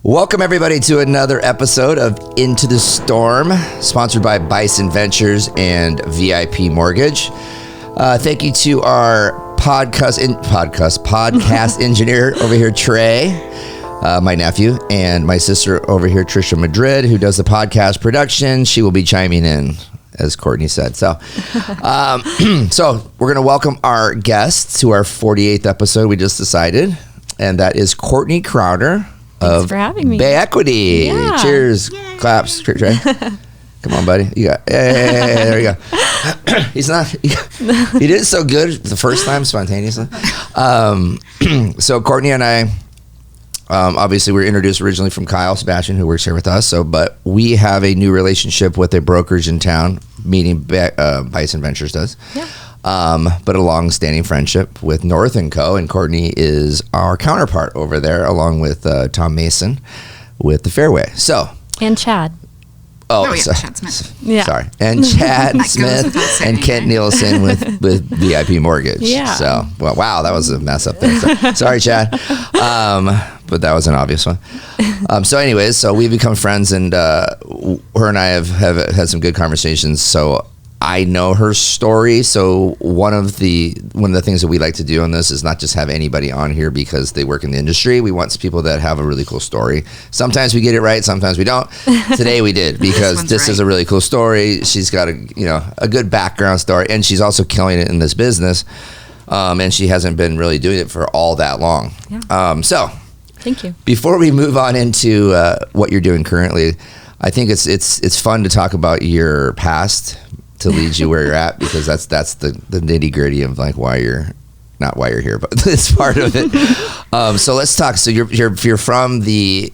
Welcome everybody to another episode of Into the Storm, sponsored by Bison Ventures and VIP Mortgage. Thank you to our podcast engineer over here, Trey, my nephew, and my sister over here, Trisha Madrid, who does the podcast production. She will be chiming in, as Courtney said. So, so we're going to welcome our guest to our 48th episode. We just decided, and that is Courtney Crowder. Thanks for having me. Bay Equity. Yeah. Cheers. Yay. Claps. Trey. Come on, buddy. You got. Hey, there you go. He's not. He did so good the first time spontaneously. So Courtney and I, obviously, we were introduced originally from Kyle Sebastian, who works here with us. So, but we have a new relationship with a brokerage in town, meaning Bison Ventures does. Yeah. But a long-standing friendship with North&Co, and Courtney is our counterpart over there, along with Tom Mason with the Fairway. So and Chad. Chad Smith. Yeah. Sorry, and Chad Smith and Kent Nielsen with VIP Mortgage. Yeah. So wow, that was a mess up there. So, sorry, Chad. But that was an obvious one. So anyways, so we've become friends, and her and I have had some good conversations. So I know her story, so one of the things that we like to do on this is not just have anybody on here because they work in the industry. We want people that have a really cool story. Sometimes we get it right, sometimes we don't. Today we did, because this is a really cool story. She's got a good background story, and she's also killing it in this business. And she hasn't been really doing it for all that long. Yeah. So thank you. Before we move on into what you're doing currently, I think it's fun to talk about your past to lead you where you're at, because that's the nitty gritty of like why you're here, but it's part of it. So let's talk. So you're from the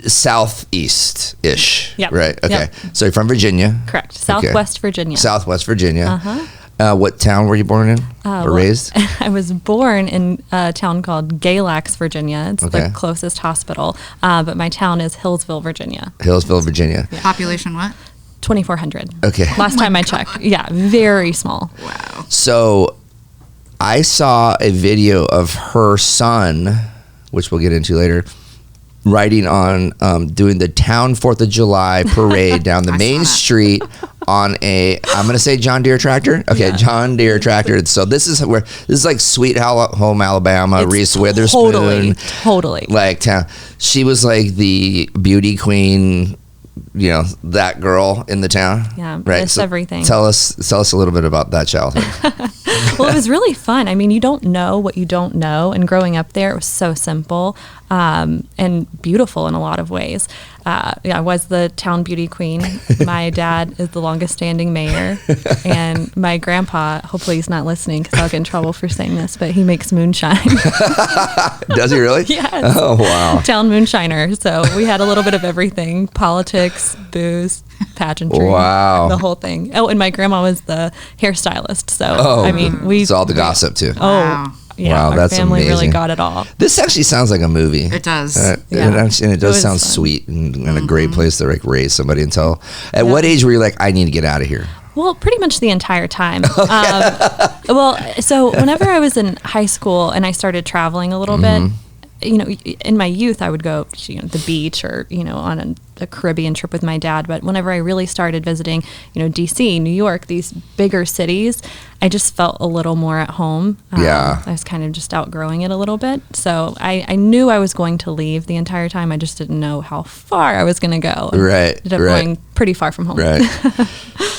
southeast ish, yep. Right? Okay. Yep. So you're from Virginia. Correct. Southwest Virginia. Southwest Virginia. Uh-huh. What town were you born in or raised? I was born in a town called Galax, Virginia. It's the closest hospital, but my town is Hillsville, Virginia. Hillsville, Virginia. Yeah. Population what? 2,400. Okay. Last time I checked. Yeah, very small. Wow. So I saw a video of her son, which we'll get into later, riding on doing the town 4th of July parade down the main street on a, I'm going to say John Deere tractor. Okay, yeah. John Deere tractor. So this is like Sweet Home Alabama, It's Reese Witherspoon. Totally. Like town. She was like the beauty queen, that girl in the town. Yeah, right. Missed everything. Tell us a little bit about that childhood. Well, it was really fun. I mean, you don't know what you don't know, and growing up there, it was so simple and beautiful in a lot of ways. I was the town beauty queen. My dad is the longest standing mayor, and my grandpa, hopefully he's not listening because I'll get in trouble for saying this, but he makes moonshine. Does he really? Yes. Oh, wow. Town moonshiner. So we had a little bit of everything: politics, booze, pageantry, wow, the whole thing. Oh, and my grandma was the hairstylist. So I mean, it's all the gossip too. Oh. Wow. Yeah, our that's family amazing. really got it all. This actually sounds like a movie. It does. And it does sound fun. Sweet and a great place to like raise somebody until. At what age were you like, I need to get out of here? Well, pretty much the entire time. So whenever I was in high school and I started traveling a little bit, in my youth, I would go to the beach or, on a Caribbean trip with my dad. But whenever I really started visiting, DC, New York, these bigger cities, I just felt a little more at home. I was kind of just outgrowing it a little bit. So I knew I was going to leave the entire time. I just didn't know how far I was going to go. Right. Ended up going pretty far from home. Right.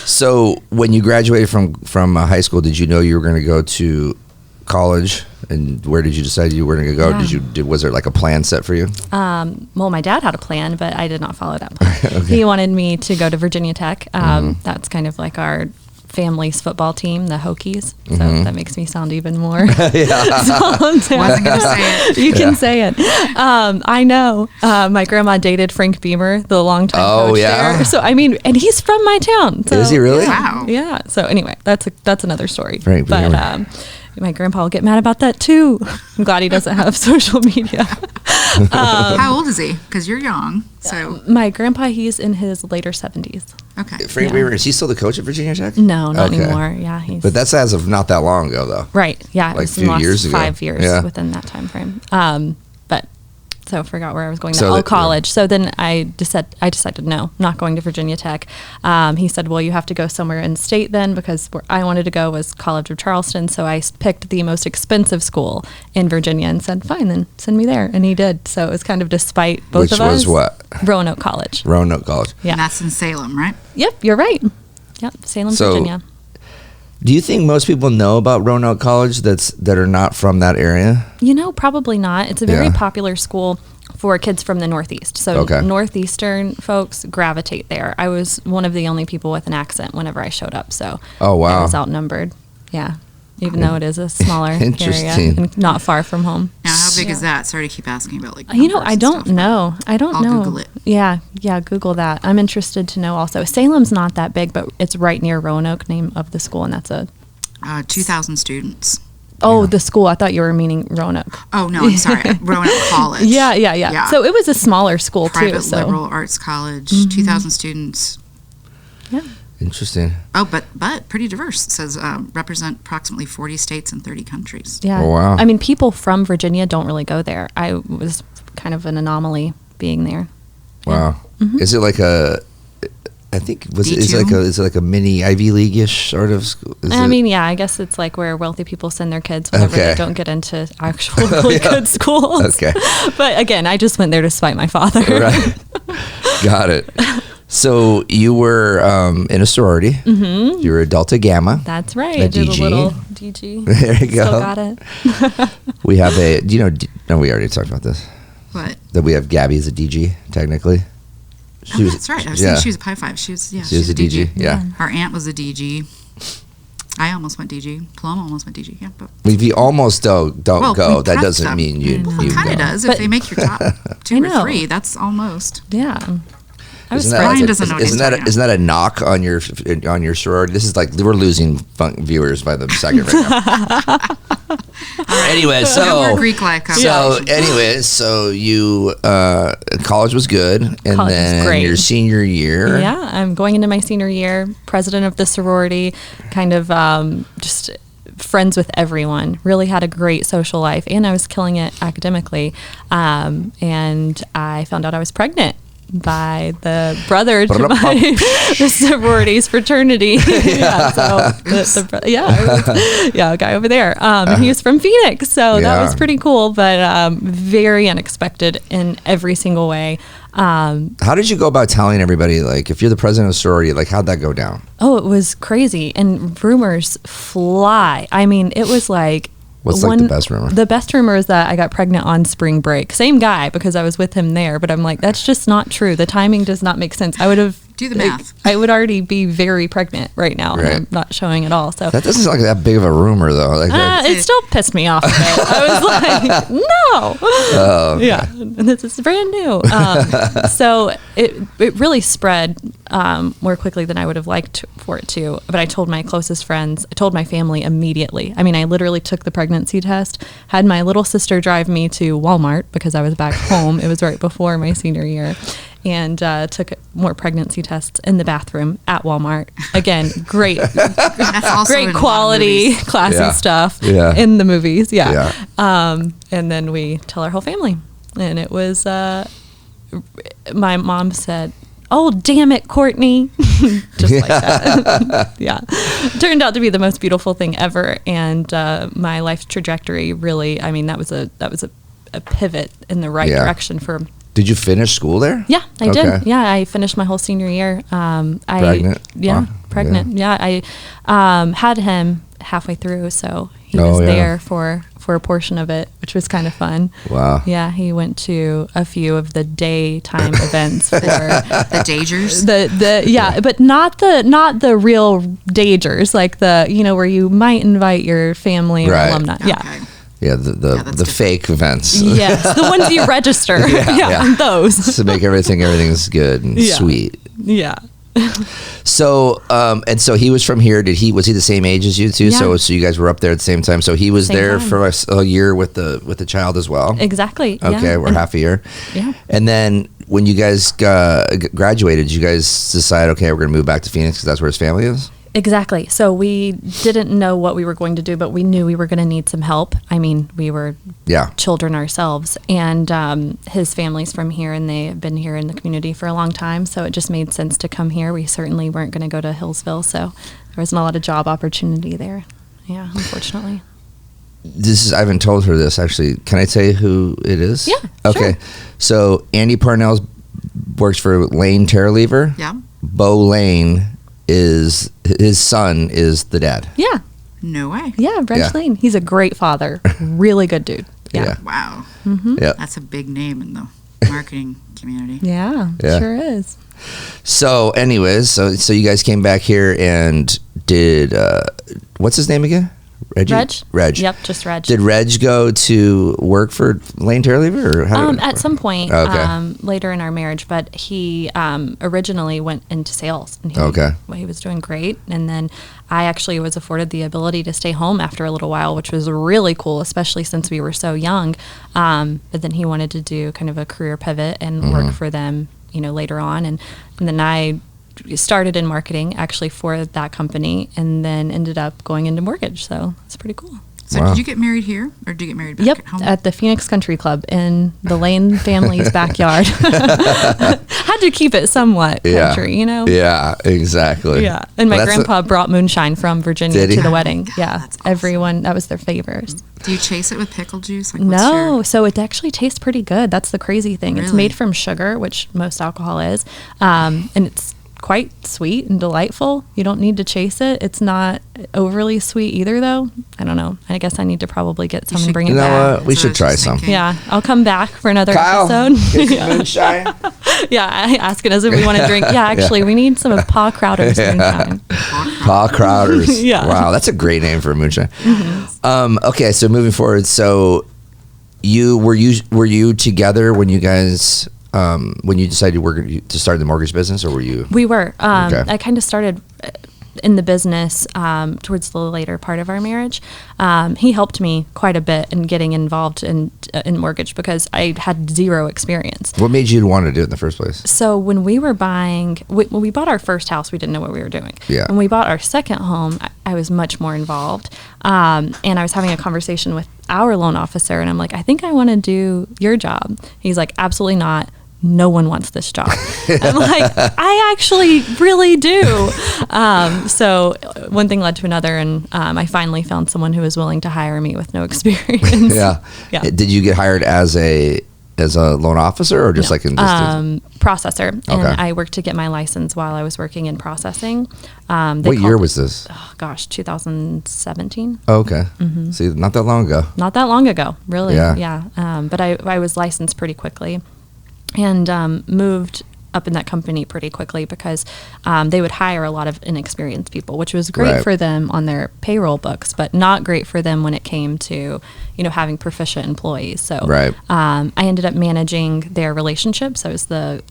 So when you graduated from high school, did you know you were going to go to college, and where did you decide you were going to go? Yeah. Was there like a plan set for you? Well, my dad had a plan, but I did not follow that plan. Okay. He wanted me to go to Virginia Tech. That's kind of like our family's football team, the Hokies. So that makes me sound even more. Wasn't gonna say it. You can say it. I know. My grandma dated Frank Beamer, the longtime coach there. So I mean, and he's from my town. So, is he really? Wow. Yeah. So anyway, that's another story. Frank Beamer. My grandpa will get mad about that too. I'm glad he doesn't have social media. How old is he? Because you're young. So my grandpa, he's in his later 70s. Okay. Frank Weaver, is he still the coach at Virginia Tech? No, not anymore. Yeah, but that's as of not that long ago, though. Right. Yeah, like it was a few years ago. 5 years within that time frame. But So I forgot where I was going. So College. So then I decided no, I'm not going to Virginia Tech. He said, well, you have to go somewhere in state then, because where I wanted to go was College of Charleston. So I picked the most expensive school in Virginia and said, fine, then send me there. And he did. So it was kind of despite both of us. Which was what? Roanoke College. Roanoke College. Yeah. And that's in Salem, right? Yep, you're right. Yep, Salem, Virginia. Do you think most people know about Roanoke College that are not from that area? Probably not. It's a very popular school for kids from the Northeast. So Northeastern folks gravitate there. I was one of the only people with an accent whenever I showed up. So I was outnumbered. Yeah. Even though it is a smaller area and not far from home. Now, how big is that? Sorry to keep asking about like. I don't know. I'll Google it. Yeah, Google that. I'm interested to know also. Salem's not that big, but it's right near Roanoke, name of the school, and that's a 2,000 students. Oh, the school. I thought you were meaning Roanoke. Oh no, I'm sorry, Roanoke College. Yeah. So it was a smaller school Private too. liberal arts college, 2,000 students. Yeah. Interesting. Oh, but pretty diverse. It says represent approximately 40 states and 30 countries. Yeah. Oh, wow. I mean, people from Virginia don't really go there. I was kind of an anomaly being there. Wow. Mm-hmm. Is it like I think is it like a mini Ivy League-ish sort of school? I guess it's like where wealthy people send their kids whenever they don't get into actual really good schools. Okay. But again, I just went there to spite my father. Right. Got it. So you were in a sorority. Mm-hmm. You were a Delta Gamma. That's right. A I did DG. a little DG. There you go. Still got it. We have no, we already talked about this. What? That we have Gabby as a DG, technically. That's right. I was thinking she was a Pi 5. She was a DG. Yeah. Our aunt was a DG. I almost went DG. Paloma almost went DG. Yeah, but if you almost don't go, that doesn't mean you kind of does. If they make your top 2 or 3, that's almost. Yeah. Isn't that a knock on your sorority? This is like we're losing viewers by the second right now. Anyway, so Greek-like. So you college was good, and college then was your senior year. Yeah, I'm going into my senior year, president of the sorority, kind of just friends with everyone. Really had a great social life, and I was killing it academically. And I found out I was pregnant by the brother to the sorority's fraternity. A guy over there. And he was from Phoenix, so that was pretty cool, but very unexpected in every single way. How did you go about telling everybody, like, if you're the president of sorority, like, how'd that go down? Oh, it was crazy, and rumors fly. I mean, it was like, what's like the best rumor? The best rumor is that I got pregnant on spring break. Same guy, because I was with him there, but I'm like, that's just not true. The timing does not make sense. I would have do the math. I would already be very pregnant right now, and I'm not showing at all. So that doesn't sound like that big of a rumor, though. It still pissed me off a bit. I was like, no. Oh, okay. Yeah, and this is brand new. So it really spread more quickly than I would have liked for it to. But I told my closest friends, I told my family immediately. I mean, I literally took the pregnancy test, had my little sister drive me to Walmart because I was back home. It was right before my senior year. And took more pregnancy tests in the bathroom at Walmart. Again, great quality, classy stuff in the movies. Yeah. And then we tell our whole family. And it was, my mom said, "Oh, damn it, Courtney." Just like that. Yeah. Turned out to be the most beautiful thing ever. And my life trajectory really, I mean, that was a pivot in the right direction for. Did you finish school there? Yeah, I did. Yeah, I finished my whole senior year. Pregnant? Yeah, pregnant. Yeah, I had him halfway through, so he was there for a portion of it, which was kind of fun. Wow. Yeah, he went to a few of the daytime events for the dagers. But not the real dagers, like the where you might invite your family or alumni. Okay. Yeah. Yeah, the fake events. Yes, the ones you register. Those. To make everything's good and sweet. Yeah. So, and so he was from here. Was he the same age as you two? Yeah. So you guys were up there at the same time. So he was there for a year with the child as well. Exactly. Okay, we're half a year. Yeah. And then when you guys graduated, you guys decide, okay, we're going to move back to Phoenix because that's where his family is? Exactly. So we didn't know what we were going to do, but we knew we were going to need some help. I mean, we were children ourselves, and his family's from here, and they have been here in the community for a long time. So it just made sense to come here. We certainly weren't going to go to Hillsville, so there wasn't a lot of job opportunity there. Yeah, unfortunately. I haven't told her this, actually. Can I tell you who it is? Yeah, okay. Sure. So Andy Parnell works for Lane Terralever. Yeah. Bo Lane is his son is the dad. Yeah. No way. Yeah, Reg Lane. He's a great father. Really good dude. Yeah. Wow. Mm-hmm. Yeah. That's a big name in the marketing community. Yeah, sure is. So anyways, so you guys came back here and did what's his name again? Reggie? Reg. Yep, just Reg. Did Reg go to work for Lane Terralever? Or how at some point later in our marriage, but he originally went into sales. And he was doing great. And then I actually was afforded the ability to stay home after a little while, which was really cool, especially since we were so young. But then he wanted to do kind of a career pivot and work for them, later on. And then I started in marketing actually for that company, and then ended up going into mortgage. So it's pretty cool. So did you get married here, or did you get married back at home? At the Phoenix Country Club in the Lane family's backyard. Had to keep it somewhat country, Yeah, exactly. Yeah, and my grandpa brought moonshine from Virginia to the wedding. God, yeah, that's awesome. Everyone, that was their favors. Do you chase it with pickle juice? No, so it actually tastes pretty good. That's the crazy thing. Really? It's made from sugar, which most alcohol is, and it's quite sweet and delightful. You don't need to chase it. It's not overly sweet either, though. I don't know. I guess I need to probably get some and bring it back. We should try some. Yeah, I'll come back for another Kyle, episode. get some moonshine. Asking us if we want to drink. Yeah, actually, we need some of Pa Crowder's moonshine. Pa Crowder's. Yeah. Wow, that's a great name for a moonshine. Mm-hmm. Okay, so moving forward, so were you together when you guys? When you decided to start the mortgage business, or were you? We were. I kind of started in the business towards the later part of our marriage. He helped me quite a bit in getting involved in mortgage because I had zero experience. What made you want to do it in the first place? So when we were when we bought our first house, we didn't know what we were doing. Yeah. When we bought our second home, I was much more involved. And I was having a conversation with our loan officer, and I'm like, I think I want to do your job. He's like, absolutely not. No one wants this job. I'm like, I actually really do. So one thing led to another, and I finally found someone who was willing to hire me with no experience. Yeah. Did you get hired as a loan officer, or just like in processor? Okay. And I worked to get my license while I was working in processing. What year was this? Oh gosh, 2017. Oh, okay. Mm-hmm. See, not that long ago. Not that long ago, really. Yeah. But I was licensed pretty quickly. And moved up in that company pretty quickly because they would hire a lot of inexperienced people, which was great for them on their payroll books, but not great for them when it came to, having proficient employees. So I ended up managing their relationships. I was the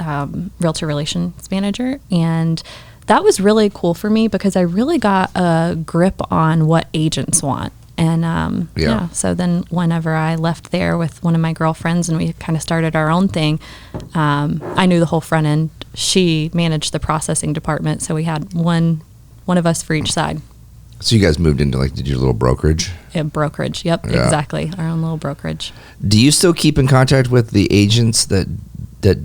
realtor relations manager, and that was really cool for me because I really got a grip on what agents want. And so then whenever I left there with one of my girlfriends and we kind of started our own thing, I knew the whole front end. She managed the processing department, so we had one of us for each side. So you guys moved into did your little brokerage? Yeah, brokerage. Yep, exactly. Our own little brokerage. Do you still keep in contact with the agents that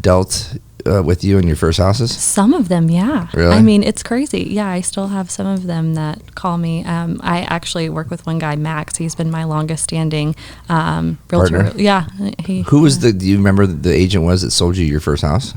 dealt with you in your first houses? Some of them, yeah. Really? I mean, it's crazy. Yeah, I still have some of them that call me. I actually work with one guy, Max. He's been my longest standing realtor. Partner? Yeah. Who was do you remember the agent was that sold you your first house?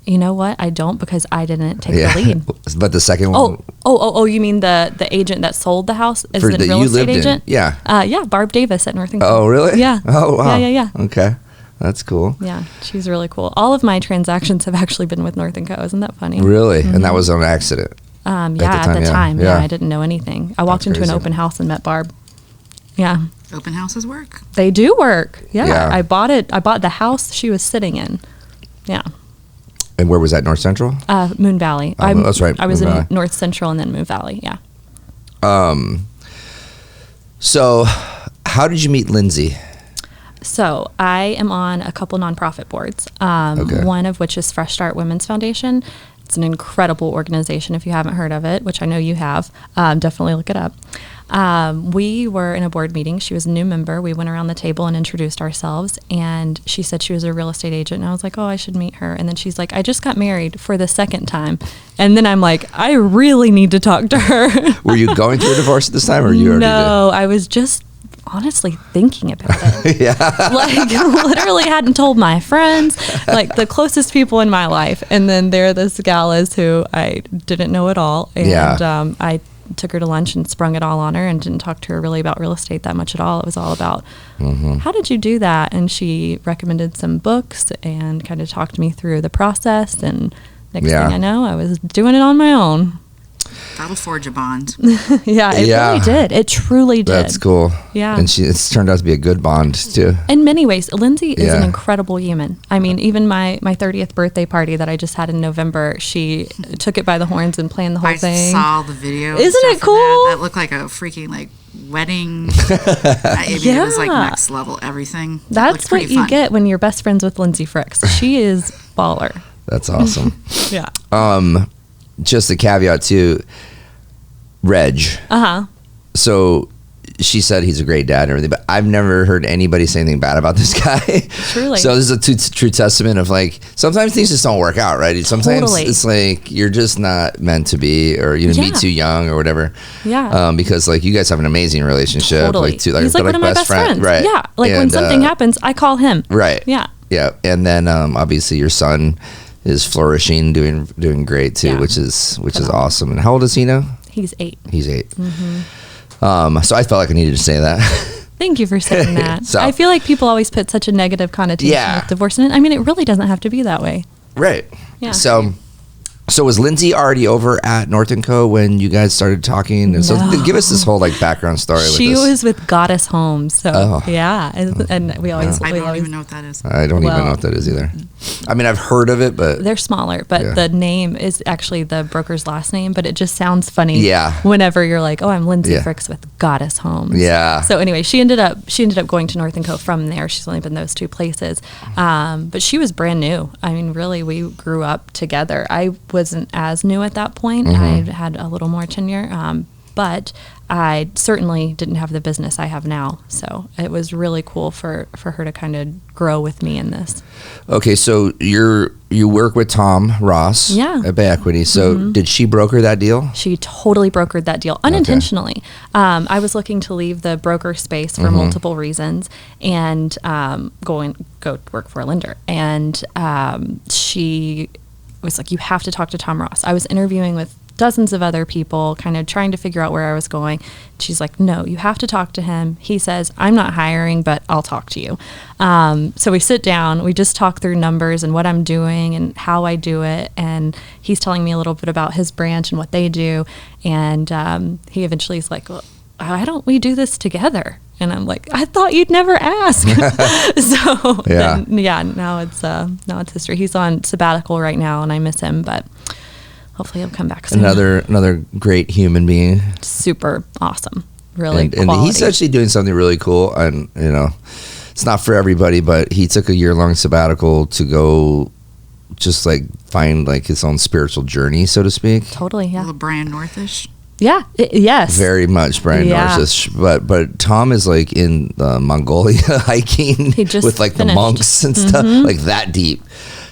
You know what? I don't, because I didn't take the lead. But the second one? Oh, you mean the agent that sold the house as the real estate agent? Yeah. Yeah, Barb Davis at North&Co. Oh, really? Yeah. Oh, wow. Yeah. Okay. That's cool. Yeah, she's really cool. All of my transactions have actually been with North&Co. Isn't that funny? Really? Mm-hmm. And that was on accident? At the time. Yeah, I didn't know anything. I walked into an open house and met Barb. Yeah. Open houses work? They do work. Yeah. I bought the house she was sitting in. Yeah. And where was that, North Central? Moon Valley. That's right. I was in North Central and then Moon Valley, yeah. So how did you meet Lindsay? So I am on a couple nonprofit boards, one of which is Fresh Start Women's Foundation. It's an incredible organization. If you haven't heard of it, which I know you have, definitely look it up. We were in a board meeting. She was a new member. We went around the table and introduced ourselves, and she said she was a real estate agent, and I was like, oh, I should meet her. And then she's like, I just got married for the second time. And then I'm like, I really need to talk to her. Were you going through a divorce at this time, or you already No, I was just honestly thinking about it. Yeah. Like, literally hadn't told my friends, like the closest people in my life. And then there this gal is who I didn't know at all. And I took her to lunch and sprung it all on her and didn't talk to her really about real estate that much at all. It was all about, how did you do that? And she recommended some books and kind of talked me through the process. And next thing I know, I was doing it on my own. That'll forge a bond. Yeah, it really did. It truly did. That's cool. Yeah. And it's turned out to be a good bond, too. In many ways. Lindsay is an incredible human. I mean, even my 30th birthday party that I just had in November, she took it by the horns and planned the whole thing. I saw the video. Isn't it cool? That looked like a freaking, like, wedding. It was, like, next level everything. That's what you get when you're best friends with Lindsay Fricks. She is baller. That's awesome. Yeah. Just a caveat too, Reg. So she said he's a great dad and everything, but I've never heard anybody say anything bad about this guy. Truly. So this is a true testament of, like, sometimes things just don't work out, right? Sometimes it's like you're just not meant to be, or you meet too young or whatever. Yeah. Because, like, you guys have an amazing relationship. Totally. He's like one of my best friends. Right. Yeah. Like, when something happens, I call him. Right. Yeah. Yeah. And then obviously your son is flourishing, doing great too, which is awesome. And how old is he now? He's 8. He's 8. So I felt like I needed to say that. Thank you for saying that. So, I feel like people always put such a negative connotation with divorce, and I mean, it really doesn't have to be that way. Right. Yeah. So was Lindsay already over at North&Co when you guys started talking? And so give us this whole, like, background story. She was with Goddess Homes. So yeah. And we always, I don't even know what that is. I don't even know what that is either. I mean, I've heard of it, but they're smaller, but the name is actually the broker's last name, but it just sounds funny. Yeah. Whenever you're like, oh, I'm Lindsay Fricks with Goddess Homes. Yeah. So anyway, she ended up going to North&Co from there. She's only been those 2 places. But she was brand new. I mean, really, we grew up together. I wasn't as new at that point. I had a little more tenure. But I certainly didn't have the business I have now. So it was really cool for her to kind of grow with me in this. Okay, so you work with Tom Ross at Bay Equity. So did she broker that deal? She totally brokered that deal unintentionally. I was looking to leave the broker space for multiple reasons and go work for a lender. And she was like, you have to talk to Tom Ross. I was interviewing with dozens of other people, kind of trying to figure out where I was going. She's like, no, you have to talk to him. He says, I'm not hiring, but I'll talk to you. So we sit down, we just talk through numbers and what I'm doing and how I do it. And he's telling me a little bit about his branch and what they do. And he eventually is like, well, why don't we do this together? And I'm like, I thought you'd never ask. So now it's history. He's on sabbatical right now and I miss him, but hopefully he'll come back soon. Another great human being. Super awesome. Really and he's actually doing something really cool. And, you know, it's not for everybody, but he took a year-long sabbatical to go just, like, find, like, his own spiritual journey, so to speak. Totally, yeah. A little Brian Northish. Yeah, yes. Very much Brian Northish. But Tom is, like, in Mongolia hiking with, like, the monks and stuff, like, that deep.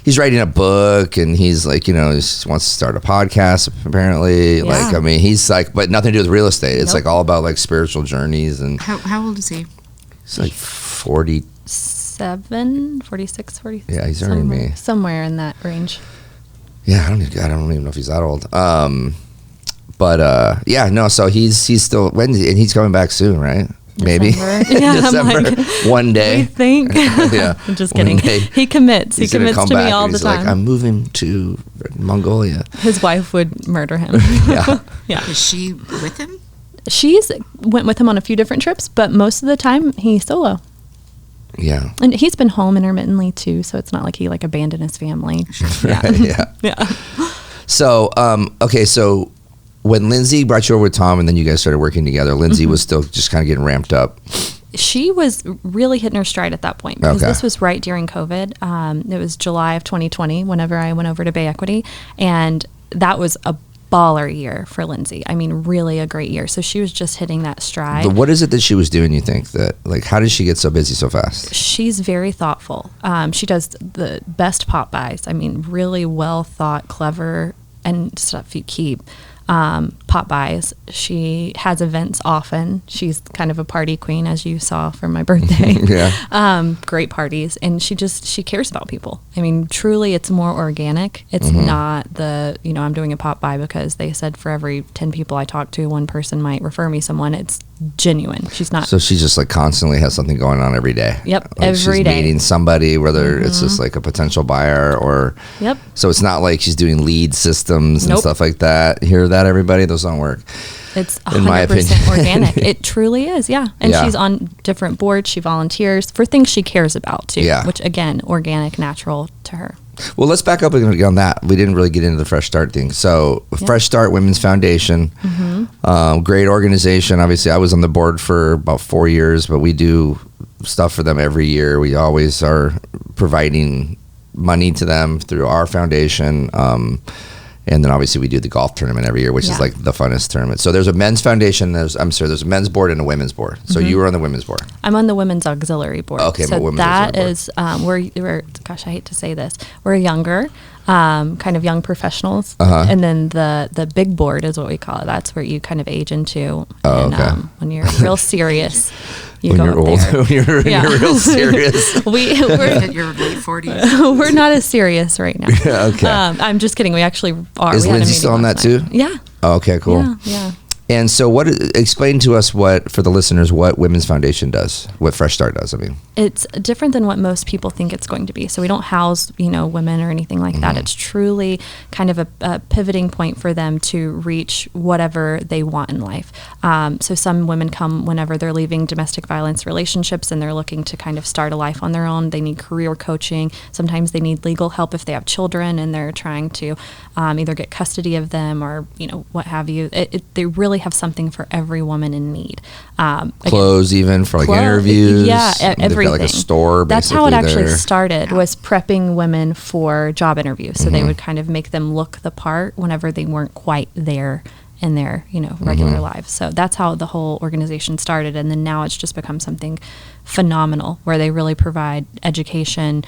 He's writing a book and he's like, you know, he wants to start a podcast apparently. Like, I mean, he's like, but nothing to do with real estate. It's like all about, like, spiritual journeys. And how old is he? He's like 47, 46, 47. Yeah, he's younger than me. Somewhere in that range. Yeah, I don't even know if he's that old. So he's still, and he's coming back soon, right? Maybe December, like, one day. We think. I'm just kidding. He commits. He commits to me all the time. Like, I'm moving to Mongolia. His wife would murder him. Yeah. Is she with him? She's went with him on a few different trips, but most of the time he's solo. Yeah. And he's been home intermittently too, so it's not like he, like, abandoned his family. Yeah. So, so when Lindsay brought you over with Tom and then you guys started working together, Lindsay was still just kind of getting ramped up. She was really hitting her stride at that point because Okay. this was right during COVID. It was July of 2020 whenever I went over to Bay Equity, and that was a baller year for Lindsay. I mean, really a great year. So she was just hitting that stride. But what is it that she was doing, you think? That, like, how did she get so busy so fast? She's very thoughtful. She does the best pop buys. I mean, really well thought, clever, and stuff you keep. Pop buys. She has events often. She's kind of a party queen, as you saw from my birthday. Yeah. Great parties, and she cares about people. I mean, truly, it's more organic. It's not the, I'm doing a pop buy because they said for every 10 people I talk to, one person might refer me someone. It's genuine. She's not. So she just like constantly has something going on every day. Yep, like every she's day. meeting somebody, whether it's just like a potential buyer or. Yep. So it's not like she's doing lead systems and Nope. stuff like that. Hear that, everybody? Those don't work. It's in my 100% organic. It truly is, yeah. And Yeah. she's on different boards. She volunteers for things she cares about, too. Yeah. Which, again, organic, natural to her. Well, let's back up on that. We didn't really get into the Fresh Start thing. So, Fresh Start Women's Foundation, great organization. Obviously, I was on the board for about 4 years, but we do stuff for them every year. We always are providing money to them through our foundation. And then obviously we do the golf tournament every year, which is like the funnest tournament. So there's a men's foundation. There's a men's board and a women's board. So you were on the women's board. I'm on the women's auxiliary board. Okay, so women's that auxiliary is we're gosh, I hate to say this, we're younger, kind of young professionals, Uh-huh. and then the big board is what we call it. That's where you kind of age into, Oh, and okay. When you're real serious, you When go you're up old, there. when you're real serious. We're Hit your late 40s. we're not as serious right now. Okay. I'm just kidding. We actually are. Is We had a Lindsay meeting still on last that night. too? Yeah. Oh, okay, cool. Yeah. And so explain to us for the listeners, what Women's Foundation does, what Fresh Start does, I mean. It's different than what most people think it's going to be. So we don't house, women or anything like that. It's truly kind of a pivoting point for them to reach whatever they want in life. So some women come whenever they're leaving domestic violence relationships and they're looking to kind of start a life on their own. They need career coaching. Sometimes they need legal help if they have children and they're trying to either get custody of them or, what have you. They really have something for every woman in need. Clothes even for like interviews. Yeah, They've everything. got like a store. That's how it basically actually there. started, was prepping women for job interviews. So they would kind of make them look the part whenever they weren't quite there in their, regular lives. So that's how the whole organization started. And then now it's just become something phenomenal where they really provide education,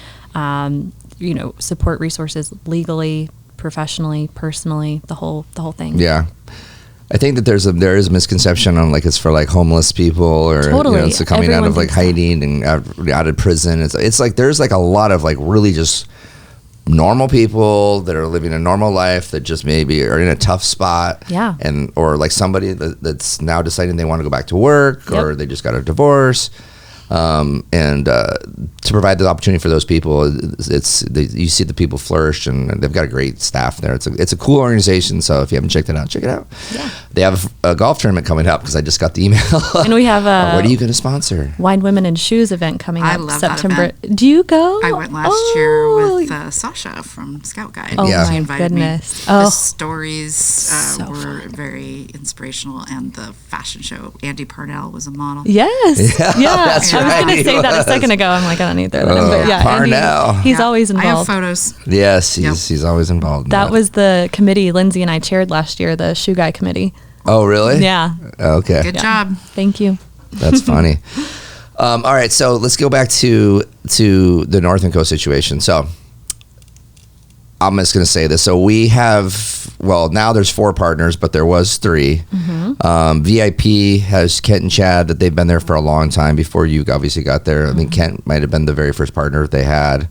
support resources legally, professionally, personally, the whole thing. Yeah. I think that there is a misconception on like it's for like homeless people or Totally. it's coming out Everyone of like thinks that. hiding and out of prison. It's like there's like a lot of like really just normal people that are living a normal life that just maybe are in a tough spot. Yeah. And or like somebody that's now deciding they want to go back to work or Yep. they just got a divorce. And to provide the opportunity for those people, you see the people flourish, and they've got a great staff there. It's a cool organization. So if you haven't checked it out, check it out. Yeah. They have a golf tournament coming up because I just got the email. And we have a what are you going to sponsor? Wine, Women, and Shoes event coming I up love that September. event. Do you go? I went last year with Sasha from Scout Guide. Oh Yeah. She my invited goodness. me. Oh. The stories So were fun. very inspirational, and the fashion show. Andy Parnell was a model. Yes. Yeah, that's I was right, going he to say that a was. second ago. I'm like, I don't need that. But yeah, Parnell. Andy, he's Yeah. always I have involved. photos. Yes, Yep. he's always involved. In That was the committee Lindsay and I chaired last year, the Shoe Guy committee. Oh, really? Yeah. Okay. Good Yeah. job. Thank you. That's funny. All right, so let's go back to the North&Co situation. So I'm just going to say this. So we have, now there's 4 partners, but there was 3. VIP has Kent and Chad that they've been there for a long time before you obviously got there. I mean, Kent might have been the very first partner they had.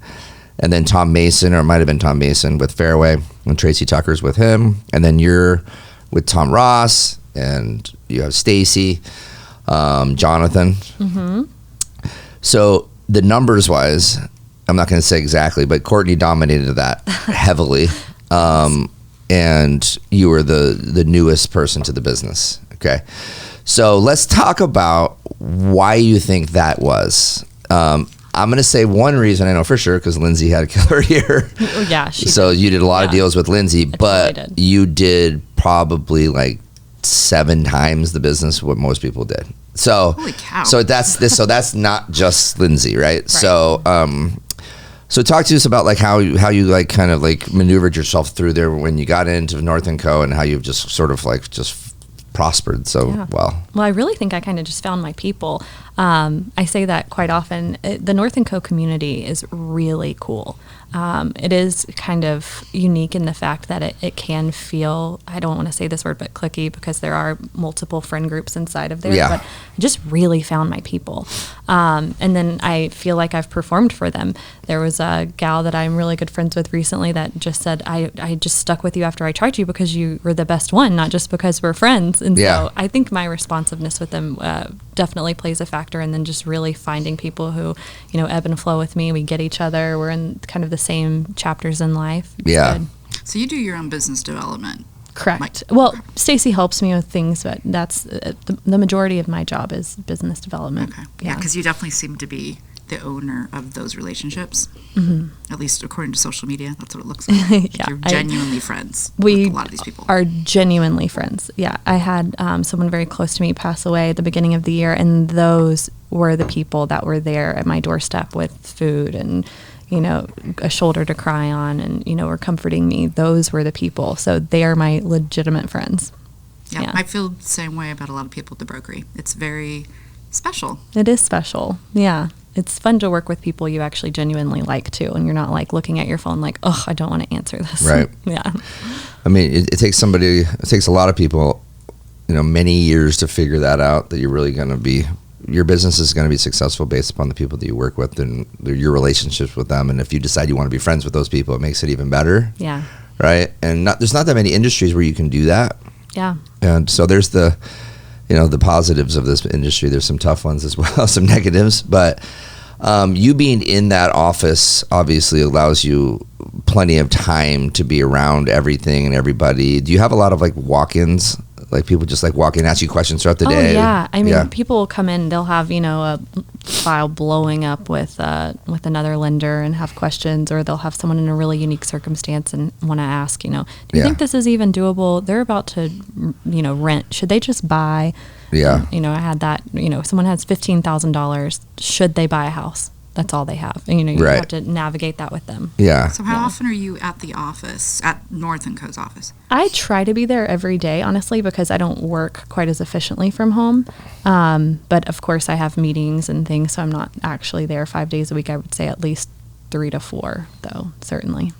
And then Tom Mason, or it might have been Tom Mason with Fairway, and Tracy Tucker's with him. And then you're with Tom Ross, and you have Stacy, Jonathan. So the numbers wise, I'm not going to say exactly, but Courtney dominated that heavily. And you were the newest person to the business. Okay. So let's talk about why you think that was. I'm going to say one reason I know for sure, because Lindsay had a killer year. Oh, yeah. So you did a lot of deals with Lindsay, but totally did. you did probably like 7 times the business what most people did. So, Holy cow. so that's not just Lindsay, right? So, so talk to us about like how you like kind of like maneuvered yourself through there when you got into North&Co and how you've just sort of like just prospered so well. Well, I really think I kind of just found my people. I say that quite often. The North&Co community is really cool. It is kind of unique in the fact that it can feel, I don't want to say this word, but cliquey, because there are multiple friend groups inside of there. Yeah. But I just really found my people. And then I feel like I've performed for them. There was a gal that I'm really good friends with recently that just said, I just stuck with you after I tried you because you were the best one, not just because we're friends. And so I think my responsiveness with them definitely plays a factor. And then just really finding people who, ebb and flow with me. We get each other. We're in kind of the same chapters in life. It's good. So you do your own business development. Correct. Well, Stacy helps me with things, but that's the majority of my job is business development. Okay. Yeah, because you definitely seem to be the owner of those relationships. At least according to social media, that's what it looks like. You're genuinely friends with a lot of these people. We are genuinely friends. Yeah. I had someone very close to me pass away at the beginning of the year, and those were the people that were there at my doorstep with food and a shoulder to cry on and, were comforting me. Those were the people. So they are my legitimate friends. Yeah, I feel the same way about a lot of people at the brokery. It's very special. It is special. Yeah. It's fun to work with people you actually genuinely like too. And you're not like looking at your phone like, oh, I don't want to answer this. Right. Yeah. I mean, it takes a lot of people, many years to figure that out, that you're really going to be, your business is going to be successful based upon the people that you work with and your relationships with them. And if you decide you want to be friends with those people, it makes it even better. Yeah. Right. And there's not that many industries where you can do that. Yeah. And so there's the positives of this industry. There's some tough ones as well, some negatives, but you being in that office obviously allows you plenty of time to be around everything and everybody. Do you have a lot of like walk-ins? Like people just like walk in and ask you questions throughout the day? Oh, yeah. I mean, people will come in, they'll have, a file blowing up with another lender and have questions, or they'll have someone in a really unique circumstance and want to ask, do you think this is even doable? They're about to, rent. Should they just buy? Yeah. I had that, someone has $15,000. Should they buy a house? That's all they have. And, you have to navigate that with them. Yeah. So how often are you at the office, at North&Co's office? I try to be there every day, honestly, because I don't work quite as efficiently from home. But of course I have meetings and things, so I'm not actually there 5 days a week. I would say at least 3 to 4, though, certainly.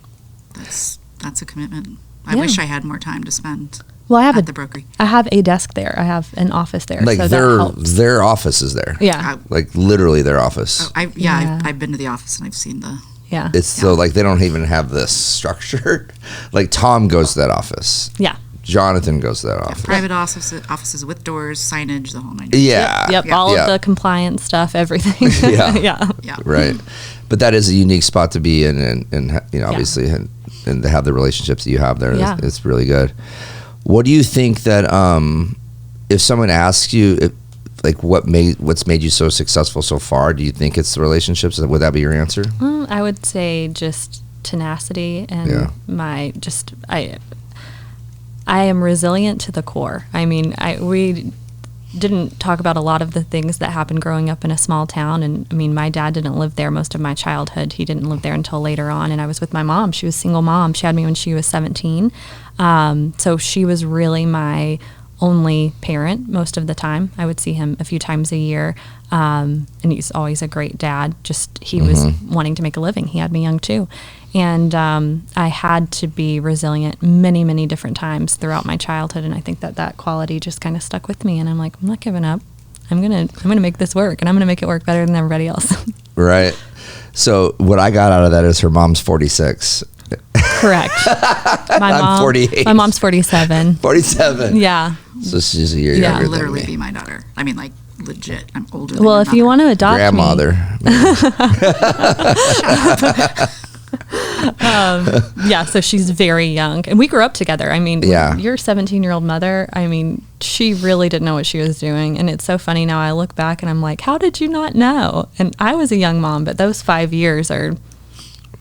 That's a commitment. I wish I had more time to spend. Well, I have at the brokery. I have a desk there. I have an office there. Like so their office is there. Yeah. Like literally their office. I've been to the office and I've seen the. Yeah. It's so like they don't even have this structured. Like Tom goes to that office. Yeah. Jonathan goes to that office. Private offices with doors, signage, the whole nine. Yeah. Yep. All of the compliance stuff, everything. Yeah. Right. But that is a unique spot to be in, and obviously, and to have the relationships that you have there, it's really good. What do you think that if someone asks you, what's made you so successful so far? Do you think it's the relationships? Would that be your answer? I would say just tenacity and I am resilient to the core. I mean, we didn't talk about a lot of the things that happened growing up in a small town. And I mean, my dad didn't live there most of my childhood. He didn't live there until later on. And I was with my mom. She was a single mom. She had me when she was 17. So she was really my only parent most of the time. I would see him a few times a year. And he's always a great dad. He was wanting to make a living. He had me young too. And I had to be resilient many, many different times throughout my childhood. And I think that quality just kind of stuck with me. And I'm like, I'm not giving up. I'm gonna make this work, and I'm gonna make it work better than everybody else. Right. So what I got out of that is her mom's 46. Correct. I'm 48. My mom's 47. 47. Yeah. So she's a year younger than literally me. be my daughter. I mean, like legit. I'm older than Well, your if you want to adopt grandmother. So she's very young, and we grew up together. I mean, your 17-year-old mother, I mean, she really didn't know what she was doing. And it's so funny now I look back and I'm like, how did you not know? And I was a young mom, but those 5 years are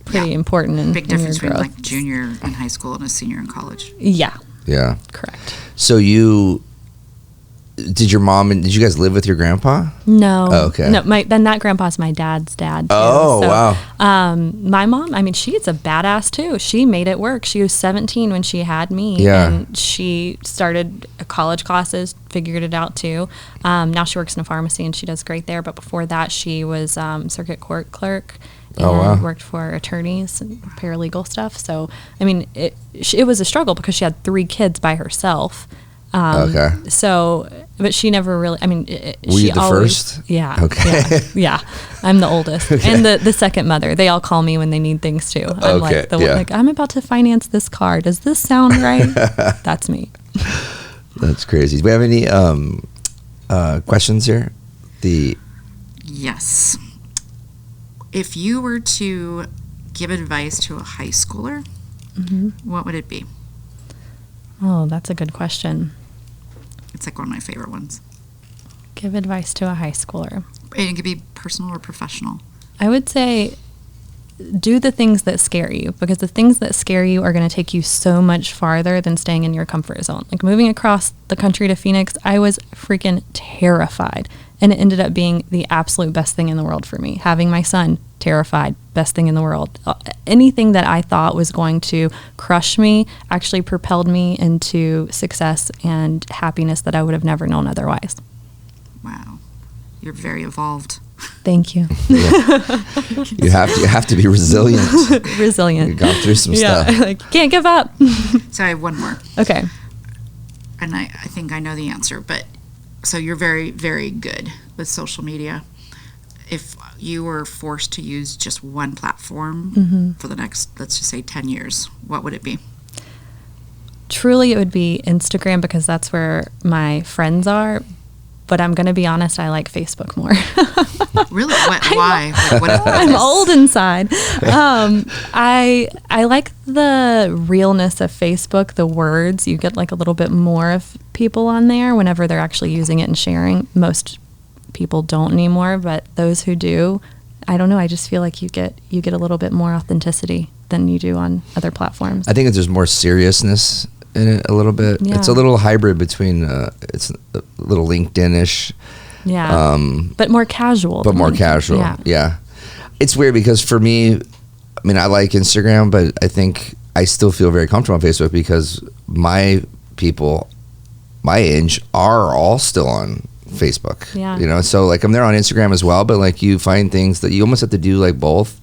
pretty important in big difference in your between like junior in high school and a senior in college. Yeah. Yeah. Correct. So you did you guys live with your grandpa? No. Oh, okay. No, then that grandpa's my dad's dad too. Oh, so, wow. My mom, I mean, she's a badass too. She made it work. She was 17 when she had me. Yeah. And she started college classes, figured it out too. Now she works in a pharmacy and she does great there. But before that, she was circuit court clerk and worked for attorneys and paralegal stuff. So, I mean, it was a struggle because she had 3 kids by herself. Okay. So, but she never really, I mean, were you the first? Yeah. Okay. Yeah. I'm the oldest and the second mother. They all call me when they need things too. I'm like I'm about to finance this car. Does this sound right? That's me. That's crazy. Do we have any questions here? Yes. If you were to give advice to a high schooler, what would it be? Oh, that's a good question. It's like one of my favorite ones. Give advice to a high schooler. It could be personal or professional. I would say do the things that scare you, because the things that scare you are going to take you so much farther than staying in your comfort zone. Like moving across the country to Phoenix, I was freaking terrified. And it ended up being the absolute best thing in the world for me. Having my son, terrified, best thing in the world. Anything that I thought was going to crush me actually propelled me into success and happiness that I would have never known otherwise. Wow. You're very evolved. Thank you. You have to be resilient. Resilient. You've gone through some stuff. Like, can't give up. So I have one more. Okay. And I think I know the answer, but so you're very, very good with social media. If you were forced to use just one platform for the next, let's just say 10 years, what would it be? Truly, it would be Instagram, because that's where my friends are. But I'm going to be honest, I like Facebook more. Really? Why? I'm old inside. I like the realness of Facebook, the words. You get like a little bit more of people on there whenever they're actually using it and sharing. Most people don't anymore, but those who do, I don't know, I just feel like you get a little bit more authenticity than you do on other platforms. I think there's more seriousness in it a little bit. Yeah. It's a little hybrid between it's a little LinkedIn-ish. Yeah. But more casual. But more casual. Yeah. It's weird because for me, I mean, I like Instagram, but I think I still feel very comfortable on Facebook because my people my age are all still on Facebook. Yeah. You know, so like I'm there on Instagram as well, but like you find things that you almost have to do like both.